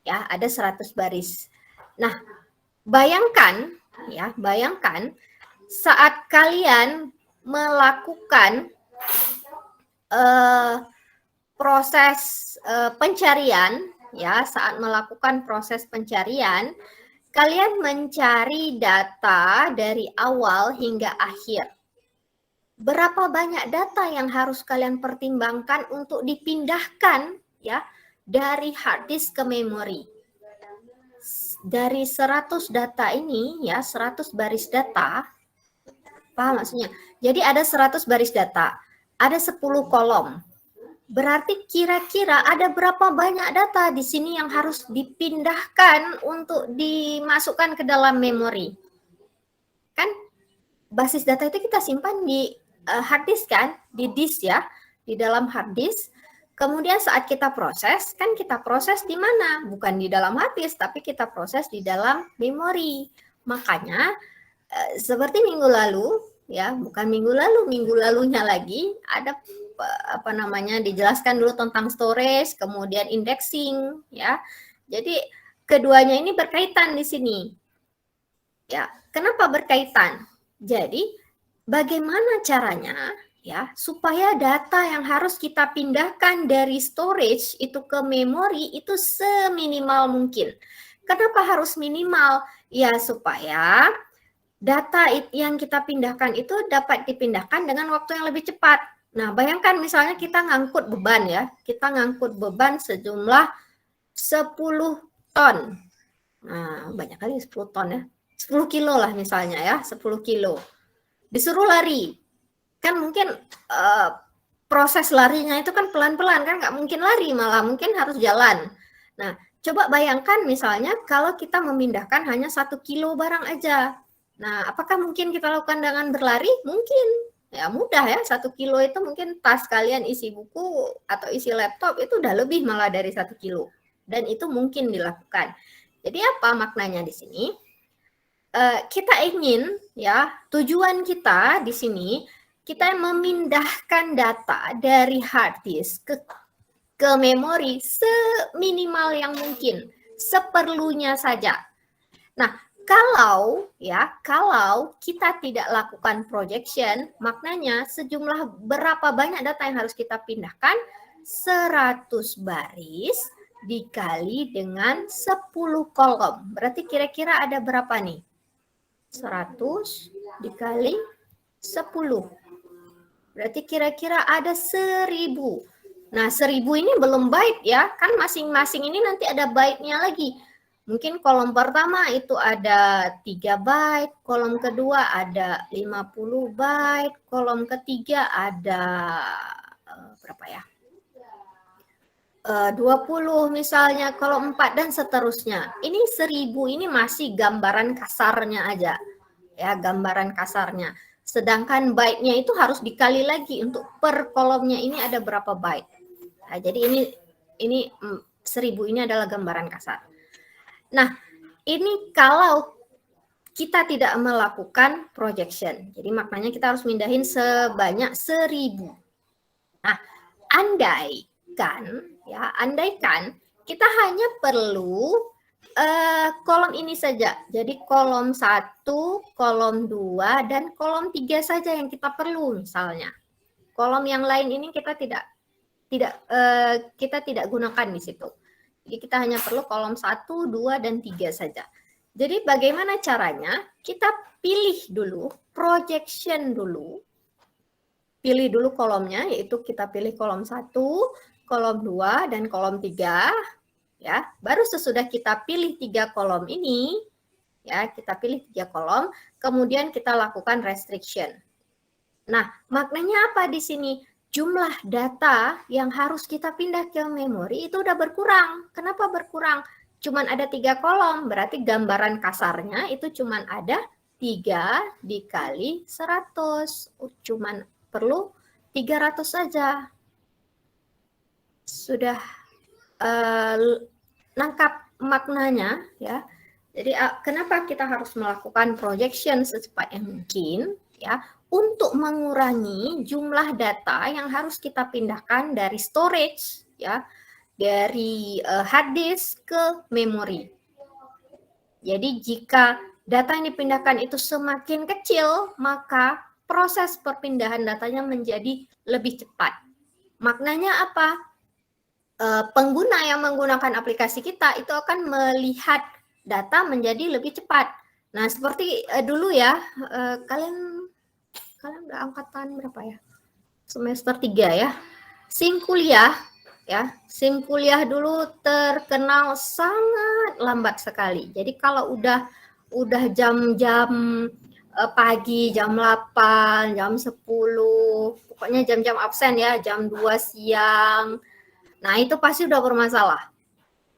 Ya, ada 100 baris. Nah, bayangkan saat kalian melakukan proses pencarian, ya, saat melakukan proses pencarian, kalian mencari data dari awal hingga akhir. Berapa banyak data yang harus kalian pertimbangkan untuk dipindahkan ya dari hard disk ke memori? Dari 100 data ini ya, 100 baris data. Paham maksudnya? Jadi ada 100 baris data, ada 10 kolom. Berarti kira-kira ada berapa banyak data di sini yang harus dipindahkan untuk dimasukkan ke dalam memori? Kan basis data itu kita simpan di hard disk kan, di disk ya, di dalam hard disk. Kemudian saat kita proses, kan kita proses di mana? Bukan di dalam hard disk, tapi kita proses di dalam memori. Makanya seperti minggu lalu, ya, bukan minggu lalu, minggu lalunya lagi ada dijelaskan dulu tentang storage, kemudian indexing, ya. Jadi keduanya ini berkaitan di sini. Ya, kenapa berkaitan? Jadi bagaimana caranya ya supaya data yang harus kita pindahkan dari storage itu ke memori itu seminimal mungkin. Kenapa harus minimal? Ya supaya data yang kita pindahkan itu dapat dipindahkan dengan waktu yang lebih cepat. Nah, bayangkan misalnya kita ngangkut beban ya. Kita ngangkut beban sejumlah 10 ton. Nah, banyak kali 10 ton ya. 10 kilo lah misalnya ya, 10 kilo. Disuruh lari, kan mungkin proses larinya itu kan pelan-pelan, kan nggak mungkin lari, malah mungkin harus jalan. Nah, coba bayangkan misalnya kalau kita memindahkan hanya 1 kilo barang aja. Nah, apakah mungkin kita lakukan dengan berlari? Mungkin. Ya mudah ya, 1 kilo itu mungkin tas kalian isi buku atau isi laptop itu udah lebih malah dari 1 kilo. Dan itu mungkin dilakukan. Jadi apa maknanya di sini? Kita ingin ya, tujuan kita di sini kita memindahkan data dari hard disk ke memori seminimal yang mungkin, seperlunya saja. Nah, kalau kita tidak lakukan projection, maknanya sejumlah berapa banyak data yang harus kita pindahkan? 100 baris dikali dengan 10 kolom. Berarti kira-kira ada berapa nih? 100 dikali 10. Berarti kira-kira ada 1000. Nah, 1000 ini belum byte ya. Kan masing-masing ini nanti ada byte-nya lagi. Mungkin kolom pertama itu ada 3 byte, kolom kedua ada 50 byte, kolom ketiga ada berapa ya? 20 misalnya, kolom 4 dan seterusnya. Ini 1000 ini masih gambaran kasarnya aja. Ya, gambaran kasarnya. Sedangkan byte-nya itu harus dikali lagi untuk per kolomnya ini ada berapa byte. Nah, jadi ini 1000 ini adalah gambaran kasar. Nah, ini kalau kita tidak melakukan projection. Jadi maknanya kita harus mindahin sebanyak 1000. Nah, andaikan kita hanya perlu kolom ini saja. Jadi kolom 1, kolom 2, dan kolom 3 saja yang kita perlu misalnya. Kolom yang lain ini kita tidak gunakan di situ. Jadi kita hanya perlu kolom 1, 2, dan 3 saja. Jadi bagaimana caranya? Kita pilih dulu, projection dulu. Pilih dulu kolomnya, yaitu kita pilih kolom 1, kolom 2, dan kolom 3. Ya, baru sesudah kita pilih 3 kolom ini, ya, kita pilih 3 kolom, kemudian kita lakukan restriction. Nah, maknanya apa di sini? Jumlah data yang harus kita pindah ke memori itu udah berkurang. Kenapa berkurang? Cuman ada 3 kolom, berarti gambaran kasarnya itu cuman ada 3 dikali 100. Cuman perlu 300 saja. Sudah nangkap maknanya, ya. Jadi kenapa kita harus melakukan projection secepat yang mungkin, ya, untuk mengurangi jumlah data yang harus kita pindahkan dari storage, ya, dari hard disk ke memori. Jadi jika data yang dipindahkan itu semakin kecil, maka proses perpindahan datanya menjadi lebih cepat. Maknanya apa? Pengguna yang menggunakan aplikasi kita itu akan melihat data menjadi lebih cepat. Nah, seperti dulu ya, kalian udah angkatan berapa ya? Semester 3 ya. SIM kuliah ya. SIM kuliah dulu terkenal sangat lambat sekali. Jadi kalau udah jam-jam pagi, jam 8, jam 10, pokoknya jam-jam absen ya, jam 2 siang. Nah, itu pasti udah bermasalah.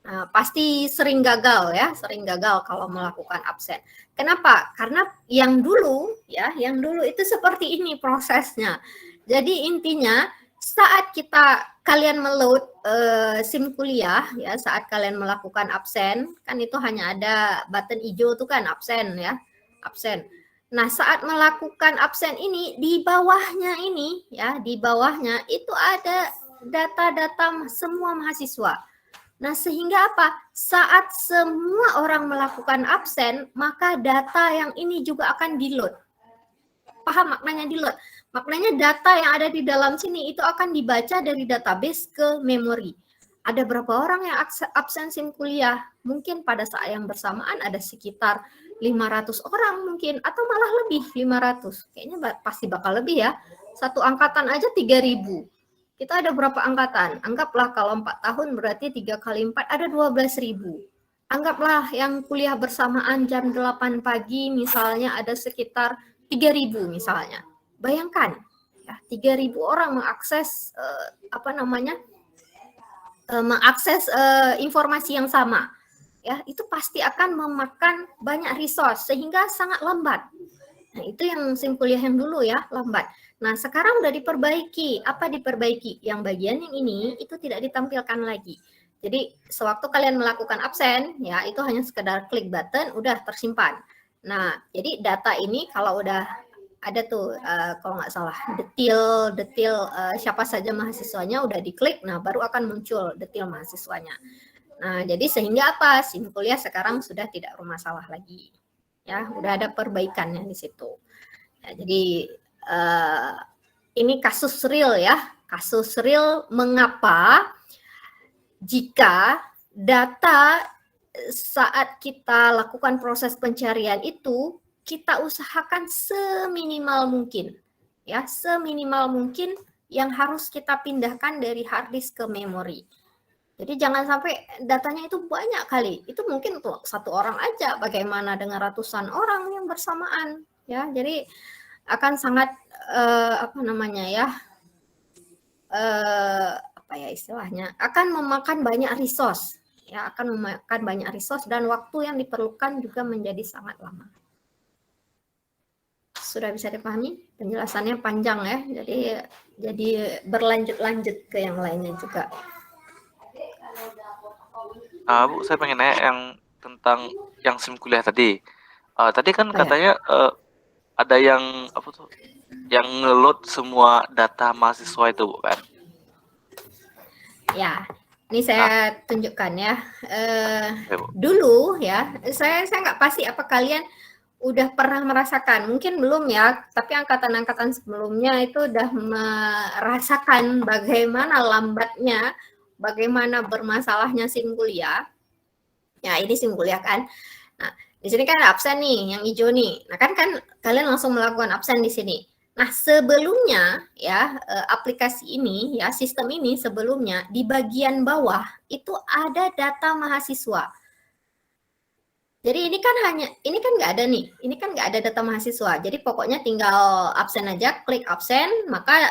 Nah, pasti sering gagal ya, sering gagal kalau melakukan absen. Kenapa? Karena yang dulu itu seperti ini prosesnya. Jadi intinya saat kalian meload SIM kuliah ya, saat kalian melakukan absen, kan itu hanya ada button hijau tuh kan absen ya, absen. Nah, saat melakukan absen ini di bawahnya itu ada data-data semua mahasiswa. Nah, sehingga apa? Saat semua orang melakukan absen, maka data yang ini juga akan di-load. Paham maknanya di-load? Maknanya data yang ada di dalam sini itu akan dibaca dari database ke memori. Ada berapa orang yang absen SIM kuliah? Mungkin pada saat yang bersamaan ada sekitar 500 orang mungkin, atau malah lebih 500. Kayaknya pasti bakal lebih ya. Satu angkatan aja 3.000. Kita ada berapa angkatan? Anggaplah kalau 4 tahun berarti 3 kali 4 ada 12.000. Anggaplah yang kuliah bersamaan jam 8 pagi misalnya ada sekitar 3.000 misalnya. Bayangkan ya, 3.000 orang mengakses mengakses informasi yang sama. Ya, itu pasti akan memakan banyak resource sehingga sangat lambat. Nah, itu yang SIM kuliah yang dulu ya, lambat. Nah, sekarang udah diperbaiki. Apa diperbaiki? Yang bagian yang ini itu tidak ditampilkan lagi. Jadi, sewaktu kalian melakukan absen, ya itu hanya sekedar klik button, udah tersimpan. Nah, jadi data ini kalau udah ada tuh, kalau nggak salah, detail siapa saja mahasiswanya udah diklik, nah baru akan muncul detail mahasiswanya. Nah, jadi sehingga apa? SIM kuliah sekarang sudah tidak bermasalah lagi. Ya, udah ada perbaikannya di situ. Ya, jadi ini kasus real ya, kasus real mengapa jika data saat kita lakukan proses pencarian itu kita usahakan seminimal mungkin, ya seminimal mungkin yang harus kita pindahkan dari hard disk ke memori. Jadi jangan sampai datanya itu banyak kali. Itu mungkin untuk satu orang aja, bagaimana dengan ratusan orang yang bersamaan, ya. Jadi akan sangat apa namanya ya? Apa ya istilahnya? Akan memakan banyak resource, ya, akan memakan banyak resource dan waktu yang diperlukan juga menjadi sangat lama. Sudah bisa dipahami? Penjelasannya panjang ya. Jadi berlanjut-lanjut ke yang lainnya juga. Bu, saya pengen nanya yang tentang yang SIM kuliah tadi. Tadi kan Oh, ya. katanya ada yang apa tuh? Yang ngeload semua data mahasiswa itu, Bu, kan? Ya, ini saya tunjukkan ya. Ya, Bu. Dulu ya, saya nggak pasti apa kalian udah pernah merasakan, mungkin belum ya, tapi angkatan-angkatan sebelumnya itu udah merasakan bagaimana lambatnya, bagaimana bermasalahnya SIM kuliah. Ya, ini SIM kuliah kan. Nah, di sini kan ada absen nih, yang hijau nih. Nah, kan kalian langsung melakukan absen di sini. Nah, sebelumnya ya aplikasi ini ya sistem ini sebelumnya di bagian bawah itu ada data mahasiswa. Jadi ini kan nggak ada nih, ini kan nggak ada data mahasiswa. Jadi pokoknya tinggal absen aja, klik absen, maka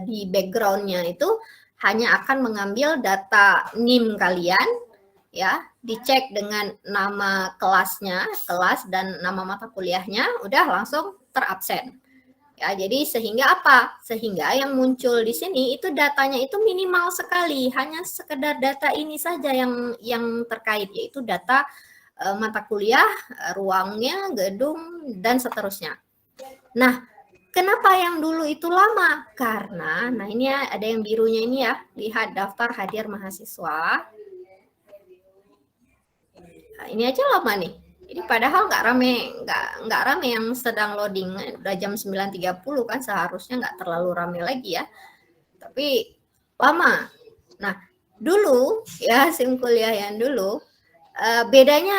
di backgroundnya itu hanya akan mengambil data NIM kalian, ya, dicek dengan nama kelasnya, kelas dan nama mata kuliahnya, udah langsung terabsen. Ya, jadi sehingga apa? Sehingga yang muncul di sini itu datanya itu minimal sekali, hanya sekedar data ini saja yang terkait, yaitu data mata kuliah, ruangnya, gedung, dan seterusnya. Nah, kenapa yang dulu itu lama? Karena, nah ini ya, ada yang birunya ini ya, lihat daftar hadir mahasiswa. Nah, ini aja lama nih. Ini padahal nggak rame yang sedang loading, udah jam 9.30 kan, seharusnya nggak terlalu rame lagi ya. Tapi lama. Nah, dulu ya SIM kuliah yang dulu, bedanya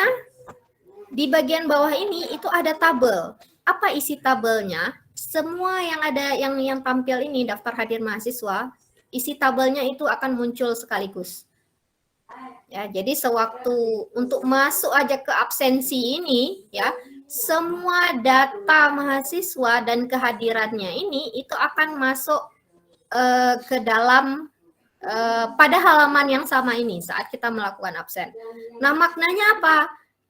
di bagian bawah ini itu ada tabel. Apa isi tabelnya? Semua yang ada yang tampil ini daftar hadir mahasiswa, isi tabelnya itu akan muncul sekaligus. Ya, jadi sewaktu untuk masuk aja ke absensi ini ya, semua data mahasiswa dan kehadirannya ini itu akan masuk ke dalam pada halaman yang sama ini saat kita melakukan absen. Nah, maknanya apa?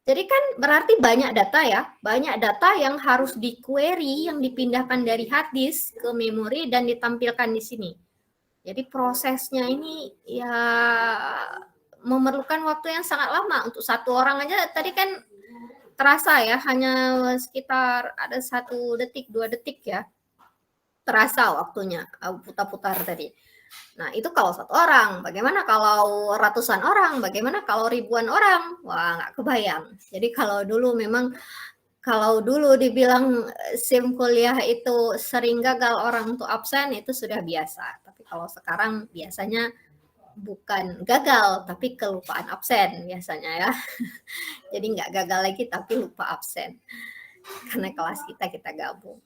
Jadi kan berarti banyak data ya, banyak data yang harus di-query, yang dipindahkan dari hard disk ke memori dan ditampilkan di sini. Jadi prosesnya ini ya memerlukan waktu yang sangat lama. Untuk satu orang aja tadi kan terasa ya, hanya sekitar ada 1 detik, 2 detik ya. Terasa waktunya, putar-putar tadi. Nah, itu kalau satu orang. Bagaimana kalau ratusan orang? Bagaimana kalau ribuan orang? Wah, nggak kebayang. Jadi kalau dulu dibilang SIM kuliah itu sering gagal orang untuk absen, itu sudah biasa. Tapi kalau sekarang biasanya bukan gagal, tapi kelupaan absen biasanya ya. Jadi nggak gagal lagi, tapi lupa absen. Karena kelas kita gabung.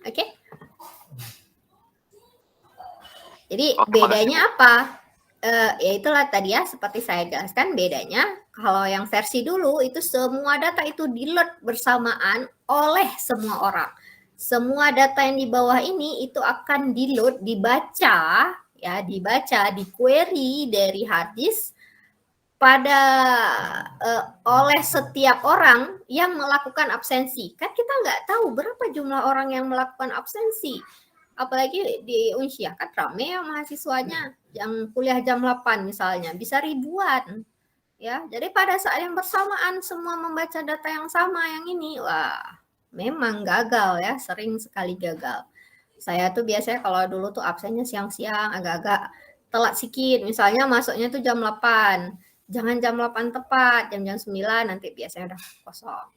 Oke? Jadi bedanya apa? Ya itulah tadi ya, seperti saya jelaskan bedanya. Kalau yang versi dulu itu semua data itu di-load bersamaan oleh semua orang. Semua data yang di bawah ini itu akan di-load, dibaca, di-query dari hard disk oleh setiap orang yang melakukan absensi. Kan kita nggak tahu berapa jumlah orang yang melakukan absensi. Apalagi di Unsyah kan rame ya mahasiswanya, yang kuliah jam 8 misalnya, bisa ribuan. Ya, jadi pada saat yang bersamaan semua membaca data yang sama yang ini, wah, memang gagal ya, sering sekali gagal. Saya tuh biasanya kalau dulu tuh absennya siang-siang, agak-agak telat sedikit, misalnya masuknya tuh jam 8. Jangan jam 8 tepat, jam-jam 9 nanti biasanya udah kosong.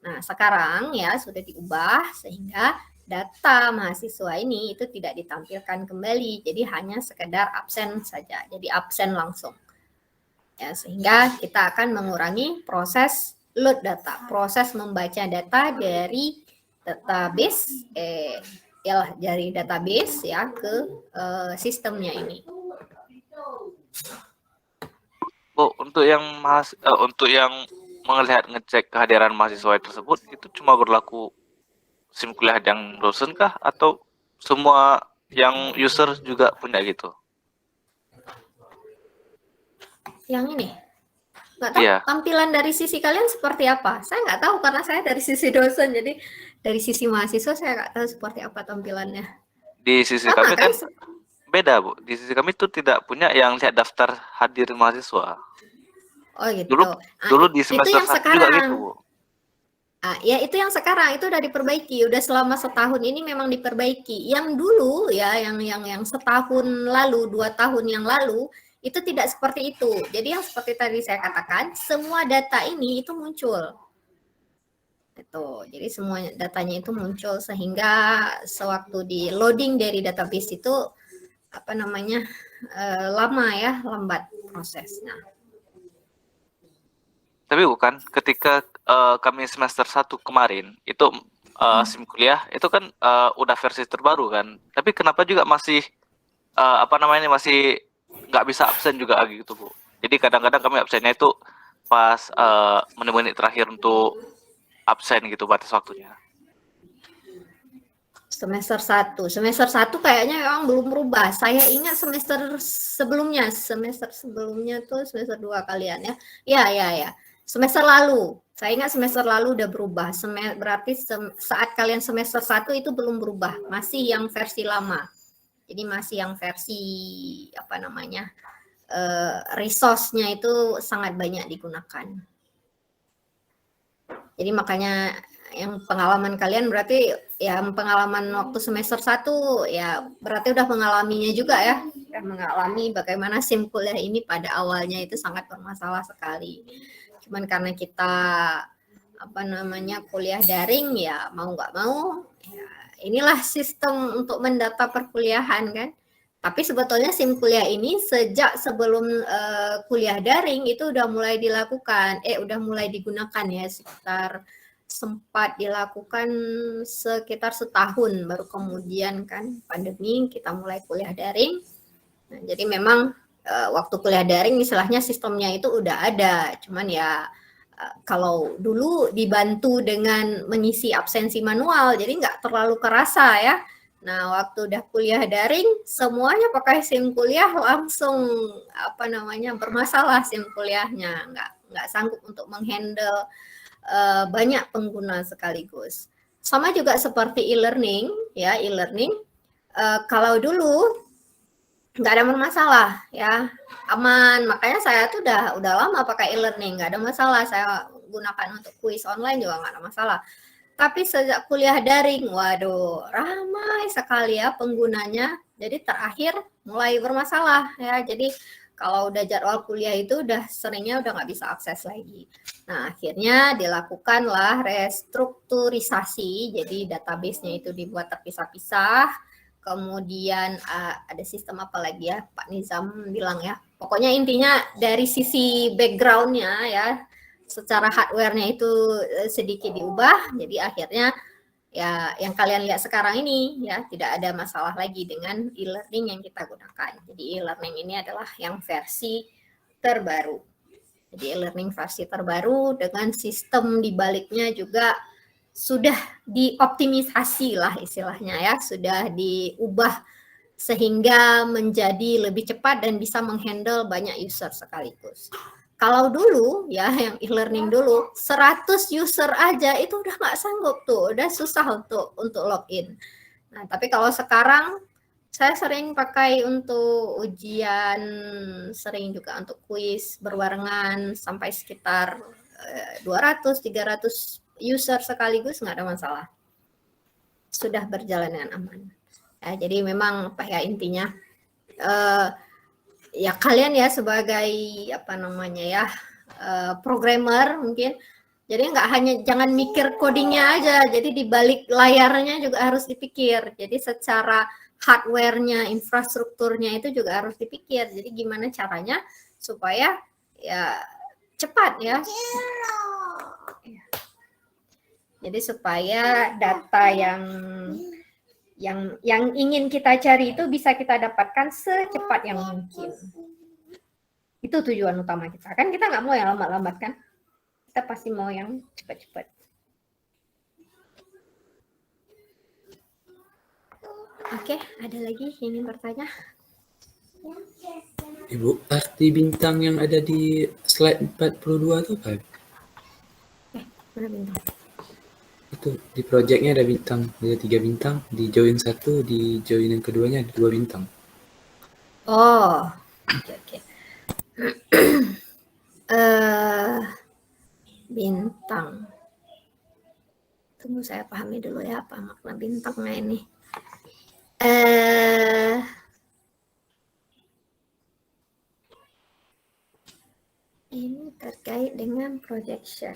Nah, sekarang ya sudah diubah sehingga data mahasiswa ini itu tidak ditampilkan kembali, jadi hanya sekedar absen saja, jadi absen langsung. Ya, sehingga kita akan mengurangi proses load data, proses membaca data dari database ya dari database ya ke sistemnya ini. Bu, untuk yang melihat ngecek kehadiran mahasiswa tersebut itu cuma berlaku SIM kuliah yang dosen kah atau semua yang user juga punya gitu? Yang ini nggak tahu Iya. tampilan dari sisi kalian seperti apa. Saya nggak tahu karena saya dari sisi dosen, jadi dari sisi mahasiswa saya nggak tahu seperti apa tampilannya. Di sisi Sama kami kan kan? beda, Bu. Di sisi kami tuh tidak punya yang lihat daftar hadir mahasiswa. Oh gitu. Dulu di Itu semester yang 1 juga sekarang. gitu, Bu. Ya itu yang sekarang itu udah diperbaiki, udah selama setahun ini memang diperbaiki. Yang dulu ya, yang setahun lalu, 2 tahun yang lalu itu tidak seperti itu. Jadi yang seperti tadi saya katakan, semua data ini itu muncul. Itu, jadi semua datanya itu muncul sehingga sewaktu di loading dari database itu apa namanya lama ya, lambat prosesnya. Tapi bukan ketika kami semester 1 kemarin itu SIM kuliah itu kan udah versi terbaru kan. Tapi kenapa juga masih masih nggak bisa absen juga gitu, Bu. Jadi kadang-kadang kami absennya itu pas menit-menit terakhir untuk absen gitu batas waktunya. Semester 1 kayaknya memang belum berubah. Saya ingat semester sebelumnya tuh semester 2 kalian ya. Ya. Semester lalu. Saya ingat semester lalu udah berubah. Berarti saat kalian semester 1 itu belum berubah, masih yang versi lama. Jadi masih yang versi apa namanya? Resource-nya itu sangat banyak digunakan. Jadi makanya yang pengalaman kalian berarti ya pengalaman waktu semester 1 ya berarti udah mengalaminya juga ya. Udah mengalami bagaimana SIM kuliah ini pada awalnya itu sangat bermasalah sekali. Cuman karena kita apa namanya kuliah daring ya mau nggak mau ya inilah sistem untuk mendata perkuliahan kan. Tapi sebetulnya SIM kuliah ini sejak sebelum kuliah daring itu udah mulai dilakukan, udah mulai digunakan ya sekitar sempat dilakukan sekitar setahun baru kemudian kan pandemi kita mulai kuliah daring. Nah, jadi memang waktu kuliah daring istilahnya sistemnya itu udah ada, cuman ya kalau dulu dibantu dengan mengisi absensi manual, jadi nggak terlalu kerasa ya. Nah, waktu udah kuliah daring, semuanya pakai SIM kuliah langsung apa namanya bermasalah SIM kuliahnya, nggak sanggup untuk menghandle banyak pengguna sekaligus. Sama juga seperti e-learning, ya e-learning. Kalau dulu nggak ada masalah, ya aman. Makanya saya tuh udah lama pakai e-learning, nggak ada masalah. Saya gunakan untuk kuis online juga nggak ada masalah. Tapi sejak kuliah daring, waduh, ramai sekali ya penggunanya. Jadi terakhir mulai bermasalah ya. Jadi kalau udah jadwal kuliah itu seringnya udah nggak bisa akses lagi. Nah, akhirnya dilakukanlah restrukturisasi. Jadi database-nya itu dibuat terpisah-pisah. Kemudian ada sistem apa lagi ya, Pak Nizam bilang ya. Pokoknya intinya dari sisi background-nya ya, secara hardware-nya itu sedikit diubah, jadi akhirnya ya yang kalian lihat sekarang ini ya tidak ada masalah lagi dengan e-learning yang kita gunakan. Jadi e-learning ini adalah yang versi terbaru. Jadi e-learning versi terbaru dengan sistem di baliknya juga sudah dioptimisasi lah istilahnya ya, sudah diubah sehingga menjadi lebih cepat dan bisa menghandle banyak user sekaligus. Kalau dulu ya yang e-learning dulu 100 user aja itu udah nggak sanggup tuh, udah susah untuk login. Nah, tapi kalau sekarang saya sering pakai untuk ujian, sering juga untuk kuis berbarengan sampai sekitar 200-300 user sekaligus nggak ada masalah. Sudah berjalan dengan aman. Ya, jadi memang apa ya intinya ya kalian ya sebagai apa namanya ya programmer mungkin jadi jangan mikir codingnya aja, jadi di balik layarnya juga harus dipikir. Jadi secara hardware-nya, infrastrukturnya itu juga harus dipikir. Jadi gimana caranya supaya ya cepat ya. Jadi supaya data yang yang ingin kita cari itu bisa kita dapatkan secepat yang mungkin. Itu tujuan utama kita. Kan kita nggak mau yang lambat-lambat kan? Kita pasti mau yang cepat-cepat. Oke, ada lagi yang ingin bertanya? Ibu, arti bintang yang ada di slide 42 itu apa? Mana bintang? Itu di projectnya ada bintang, ada 3 bintang, di join 1, di join yang keduanya ada 2 bintang. Oh, oke. Bintang. Tunggu saya pahami dulu ya apa makna bintangnya ini. Ini terkait dengan projection.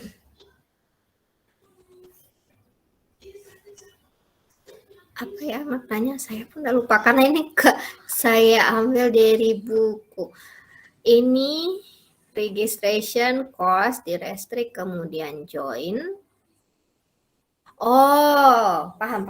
Apa ya maknanya? Saya pun udah lupa karena ini saya ambil dari buku. Ini registration, cost, di restrict, kemudian join. Oh, paham.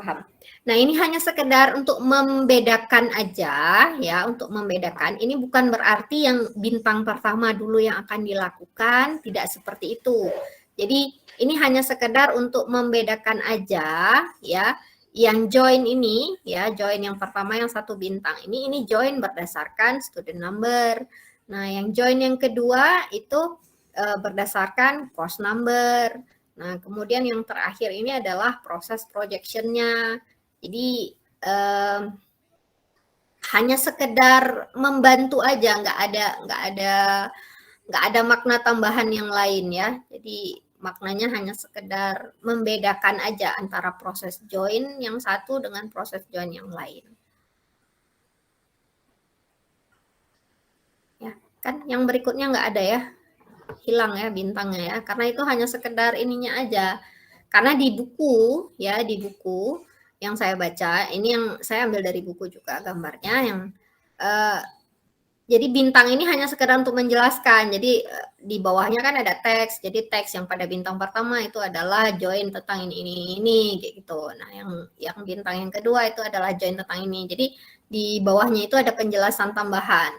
Nah, ini hanya sekedar untuk membedakan aja ya, untuk membedakan. Ini bukan berarti yang bintang pertama dulu yang akan dilakukan, tidak seperti itu. Jadi, ini hanya sekedar untuk membedakan aja ya. Yang join ini ya, join yang pertama yang 1 bintang ini join berdasarkan student number. Nah, yang join yang kedua itu berdasarkan cost number. Nah, kemudian yang terakhir ini adalah proses projection-nya. Jadi hanya sekedar membantu aja, nggak ada makna tambahan yang lain ya. Jadi maknanya hanya sekedar membedakan aja antara proses join yang satu dengan proses join yang lain. Ya, kan yang berikutnya nggak ada ya. Hilang ya bintangnya ya, karena itu hanya sekedar ininya aja. Karena di buku ya, di buku yang saya baca, ini yang saya ambil dari buku juga gambarnya yang jadi bintang ini hanya sekedar untuk menjelaskan. Jadi di bawahnya kan ada teks. Jadi teks yang pada bintang pertama itu adalah join tentang ini kayak gitu. Nah, yang bintang yang kedua itu adalah join tentang ini. Jadi di bawahnya itu ada penjelasan tambahan.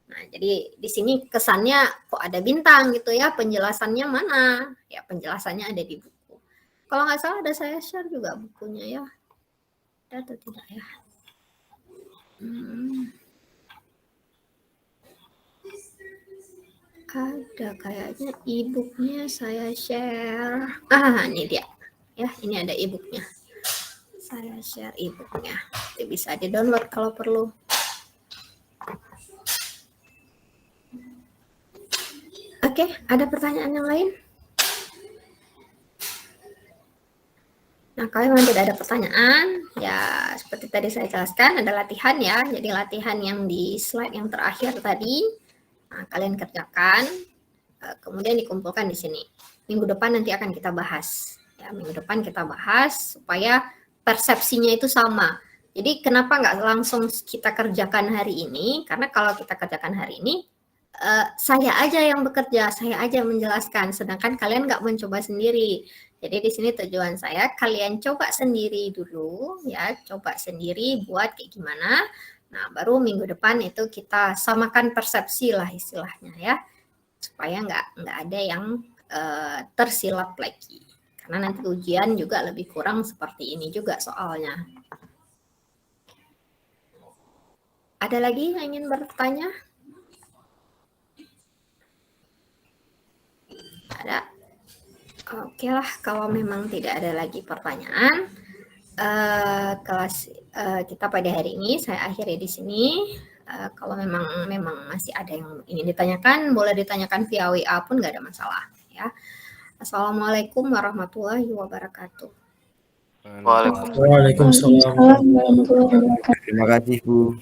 Nah, jadi di sini kesannya kok ada bintang gitu ya, penjelasannya mana? Ya, penjelasannya ada di buku. Kalau nggak salah ada saya share juga bukunya ya. Ada atau tidak ya? Ada kayaknya e-booknya saya share. Ini dia. Ya, ini ada e-booknya. Saya share e-booknya. Bisa di-download kalau perlu. Oke, ada pertanyaan yang lain? Nah, kalau memang tidak ada pertanyaan, ya seperti tadi saya jelaskan, ada latihan ya. Jadi latihan yang di slide yang terakhir tadi, nah, kalian kerjakan, kemudian dikumpulkan di sini. Minggu depan nanti akan kita bahas. Ya, minggu depan kita bahas supaya persepsinya itu sama. Jadi kenapa nggak langsung kita kerjakan hari ini? Karena kalau kita kerjakan hari ini, saya aja yang bekerja, saya aja yang menjelaskan, sedangkan kalian nggak mencoba sendiri. Jadi di sini tujuan saya kalian coba sendiri dulu, ya, coba sendiri buat kayak gimana. Nah, baru minggu depan itu kita samakan persepsi lah istilahnya ya, supaya nggak ada yang tersilap lagi. Karena nanti ujian juga lebih kurang seperti ini juga soalnya. Ada lagi yang ingin bertanya? Ada. Oke lah, kalau memang tidak ada lagi pertanyaan, kelas kita pada hari ini saya akhiri di sini. Kalau memang masih ada yang ingin ditanyakan, boleh ditanyakan via WA pun nggak ada masalah. Ya. Assalamualaikum warahmatullahi wabarakatuh. Waalaikumsalam. Terima kasih, Bu.